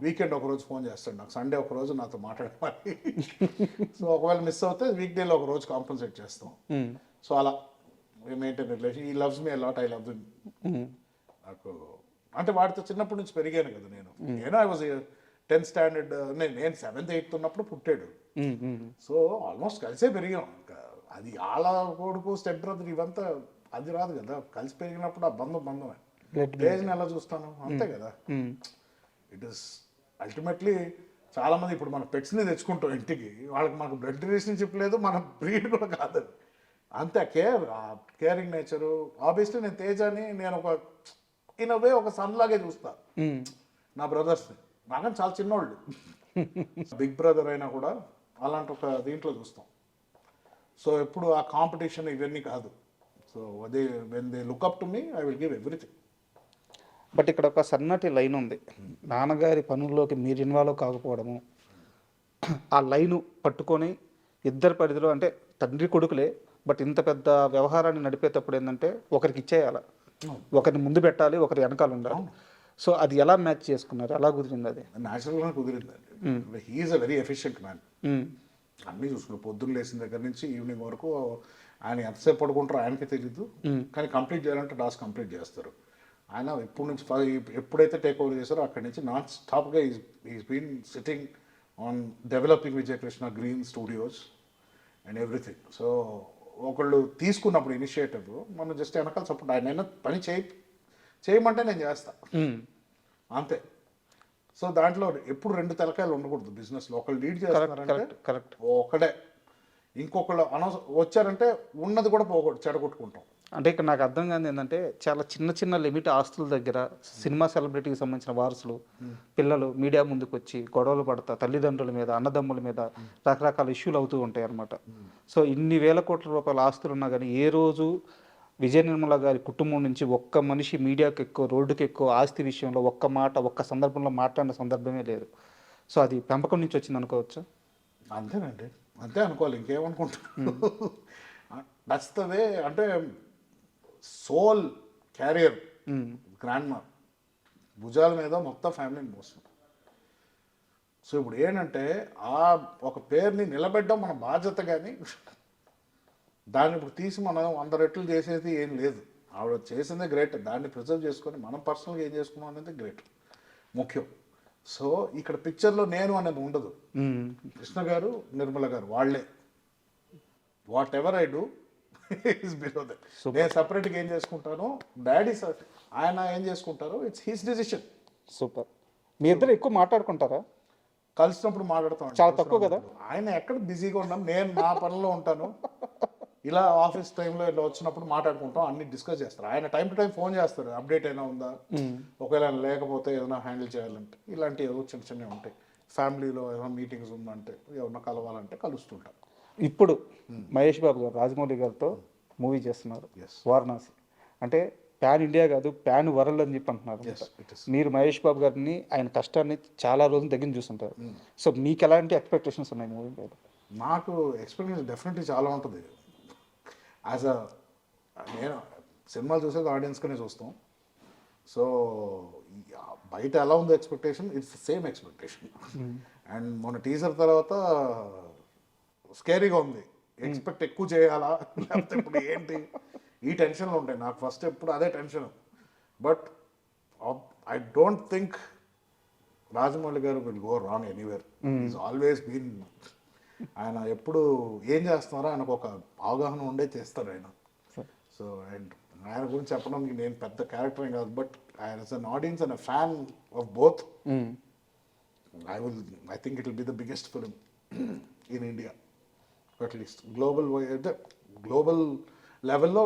వీకెండ్ ఒక రోజు ఫోన్ చేస్తాడు నాకు, సండే ఒక రోజు నాతో మాట్లాడాలి. సో ఒకవేళ మిస్ అవుతే వీక్ డేలో ఒక రోజు కాంపన్సేట్ చేస్తాం. సో అలా మెయింటైన్ రిలేషన్. ఈ loves me a lot, I love him. నాకు అంటే వాడితో చిన్నప్పటి నుంచి పెరిగాను కదా నేను. ఐ వాజ్ 10th స్టాండర్డ్, నేను 7th 8th ఉన్నప్పుడు పుట్టాడు. సో ఆల్మోస్ట్ కలిసే పెరిగాం. అది ఆళ్ళ కొడుకు, స్టెప్ బ్రదర్ ఇవంతా అది రాదు కదా. కలిసి పెరిగినప్పుడు ఆ బంధమే. ఏజ్ని ఎలా చూస్తాను, అంతే కదా. ఇట్ ఈస్ అల్టిమేట్లీ చాలా మంది ఇప్పుడు మన పెట్స్ని తెచ్చుకుంటాం ఇంటికి, వాళ్ళకి మనకు బ్లడ్ రిలేషన్షిప్ లేదు, మన బ్రీడ్ కూడా కాదు. అంతే కేరింగ్ నేచరు. ఆబ్వియస్లీ నేను తేజాని నేను ఒక ఇన్ వే ఒక సన్ లాగే చూస్తా నా బ్రదర్స్ని. నాకని చాలా చిన్నోళ్ళు, బిగ్ బ్రదర్ అయినా కూడా అలాంటి ఒక దీంట్లో చూస్తాం. సో ఎప్పుడు ఆ కాంపిటీషన్ ఇవన్నీ కాదు. సో అదే when they look up to me, I will give everything. But ఇక్కడ ఒక సన్నటి లైన్ ఉంది. నాన్నగారి పనుల్లోకి మీరు ఇన్వాల్వ్ కాకపోవడము, ఆ లైను పట్టుకొని ఇద్దరి పరిధిలో అంటే తండ్రి కొడుకులే, బట్ ఇంత పెద్ద వ్యవహారాన్ని నడిపేటప్పుడు ఏంటంటే ఒకరికి ఇచ్చేయాలి, ఒకరిని ముందు పెట్టాలి, ఒకరి వెనకాల ఉండాలి. సో అది ఎలా మ్యాచ్ చేసుకున్నారు, ఎలా కుదిరింది అది? న్యాచురల్గా కుదిరిందండి. He is a very efficient man. అన్నీ చూసుకుని పొద్దున్న లేచిన దగ్గర నుంచి ఈవినింగ్ వరకు ఆయన ఎంతసేపు పడుకుంటారో ఆయనకే తెలియదు, కానీ కంప్లీట్ చేయాలంటే టాస్క్ కంప్లీట్ చేస్తారు. ఆయన ఎప్పుడైతే టేక్ ఓవర్ చేశారో అక్కడి నుంచి నాన్ స్టాప్గా is been sitting on developing Vijayakrishna Green Studios and everything. So ఒకళ్ళు తీసుకున్నప్పుడు ఇనిషియేటివ్ మనం జస్ట్ వెనకాల సపోర్ట్, ఆయన పని చేయమంటే నేను చేస్తా అంతే. సో దాంట్లో ఎప్పుడు రెండు తలకాయలు ఉండకూడదు బిజినెస్లో. ఒకళ్ళు లీడ్ చేస్తున్నారంటే కరెక్ట్, ఒకడే, ఇంకొకళ్ళు వచ్చారంటే ఉన్నది కూడా చెడగొట్టుకుంటాం. అంటే ఇక్కడ నాకు అర్థం కాదు ఏంటంటే చాలా చిన్న చిన్న లిమిట్ ఆస్తుల దగ్గర సినిమా సెలబ్రిటీకి సంబంధించిన వారసులు పిల్లలు మీడియా ముందుకు వచ్చి గొడవలు పడతా తల్లిదండ్రుల మీద అన్నదమ్ముల మీద రకరకాల ఇష్యూలు అవుతూ ఉంటాయి అన్నమాట. సో ఇన్ని వేల కోట్ల రూపాయల ఆస్తులు ఉన్నా కానీ ఏ రోజు విజయ నిర్మల గారి కుటుంబం నుంచి ఒక్క మనిషి మీడియాకి ఎక్కువ రోడ్డుకి ఎక్కువ ఆస్తి విషయంలో ఒక్క మాట ఒక్క సందర్భంలో మాట్లాడిన సందర్భమే లేదు. సో అది పెంపకం నుంచి వచ్చింది అనుకోవచ్చు. అంతేనండి, అంతే అనుకోవాలి, ఇంకేమనుకుంటాను. నచ్చుతుంది అంటే సోల్ క్యారియర్ గ్రాండ్ మా భుజాల మీద మొత్తం ఫ్యామిలీని మోస్తుంది. సో ఇప్పుడు ఏంటంటే ఆ ఒక పేరుని నిలబెట్టడం మన బాధ్యత, కానీ దాన్ని ఇప్పుడు తీసి మనం 100 రెట్లు చేసేది ఏం లేదు. ఆవిడ చేసిందే గ్రేట్, దాన్ని ప్రిజర్వ్ చేసుకొని మనం పర్సనల్గా ఏం చేసుకున్నాం అనేది గ్రేట్ ముఖ్యం. సో ఇక్కడ పిక్చర్లో నేను అనేది ఉండదు. కృష్ణ గారు నిర్మల గారు వాళ్ళే, what ever I do is below that. నేను సపరేట్గా ఏం చేసుకుంటాను, డాడీ ఆయన ఏం చేసుకుంటారో ఇట్స్ హిస్ డిసిషన్. సూపర్. మీ ఇద్దరు ఎక్కువ మాట్లాడుకుంటారా? కలిసినప్పుడు మాట్లాడతాం, చాలా తక్కువ కదా. ఆయన ఎక్కడ బిజీగా ఉన్నాం, నేను నా పనిలో ఉంటాను. ఇలా ఆఫీస్ టైంలో ఇలా వచ్చినప్పుడు మాట్లాడుకుంటాం, అన్ని డిస్కస్ చేస్తారు. ఆయన టైం టు టైం ఫోన్ చేస్తారు, అప్డేట్ అయినా ఉందా, ఒకవేళ లేకపోతే ఏదైనా హ్యాండిల్ చేయాలంటే ఇలాంటివి ఏదో చిన్న చిన్నవి ఉంటాయి. ఫ్యామిలీలో ఏదైనా మీటింగ్స్ ఉందంటే ఎవరన్నా కలవాలంటే కలుస్తుంటాం. ఇప్పుడు మహేష్ బాబు గారు రాజమౌళి గారితో మూవీ చేస్తున్నారు వారణాసి. అంటే ప్యాన్ ఇండియా కాదు ప్యాన్ వరల్డ్ అని చెప్పి అంటున్నారు. మీరు మహేష్ బాబు గారిని ఆయన కష్టాన్ని చాలా రోజులు దగ్గర చూస్తుంటారు. సో మీకు ఎలాంటి ఎక్స్పెక్టేషన్స్ ఉన్నాయి మూవీ మీద? నాకు ఎక్స్పీరియన్స్ డెఫినెట్లీ చాలా ఉంటుంది. నేను సినిమాలు చూసేది ఆడియన్స్గానే చూస్తాం. సో బయట ఎలా ఉందో expectation, it's same expectation. And మన టీజర్ తర్వాత స్కేరీగా ఉంది, ఎక్స్పెక్ట్ ఎక్కువ చేయాలా లేకపోతే ఇప్పుడు ఏంటి, ఈ టెన్షన్లో ఉంటాయి నాకు. ఫస్ట్ ఎప్పుడు అదే tension. But I don't think Rajamouli garu will go wrong anywhere. Is always been, ఆయన ఎప్పుడు ఏం చేస్తున్నారో ఆయనకు ఒక అవగాహన ఉండే చేస్తారు ఆయన. సో అండ్ ఆయన గురించి చెప్పడానికి నేను పెద్ద క్యారెక్టర్ ఏం కాదు, బట్ ఆయన as an audience and a fan of both, I think it will be the biggest film in India, at least global లెవెల్లో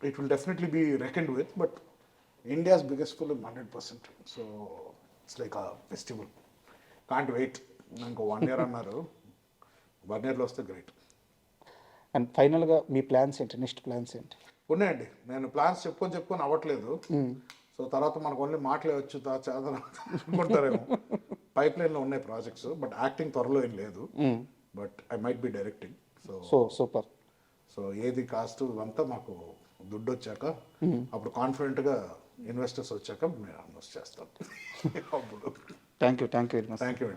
it will definitely be reckoned with, but India's biggest film 100%. So it's like a festival, can't wait. ఇంకో 1 year అన్నారు, 1 yearలో వస్తే గ్రేట్. అండ్ ఫైనల్గా మీ ప్లాన్స్ ఏంటి, నెక్స్ట్ ప్లాన్స్ ఏంటి? ఉన్నాయండి, నేను ప్లాన్స్ చెప్పుకొని అవ్వట్లేదు. సో తర్వాత మనకు ఓన్లీ మాటలే వచ్చు అనుకుంటారేమో. పైప్ లైన్లో ఉన్నాయి ప్రాజెక్ట్స్, బట్ యాక్టింగ్ త్వరలో ఏం లేదు. But I might be directing. So super. So ఏది కాస్ట్ ఇవంతా మాకు దుడ్డు వచ్చాక, అప్పుడు కాన్ఫిడెంట్గా ఇన్వెస్టర్స్ వచ్చాక నేను ఇన్వెస్ట్ చేస్తాను. అప్పుడు thank you very much. Thank you.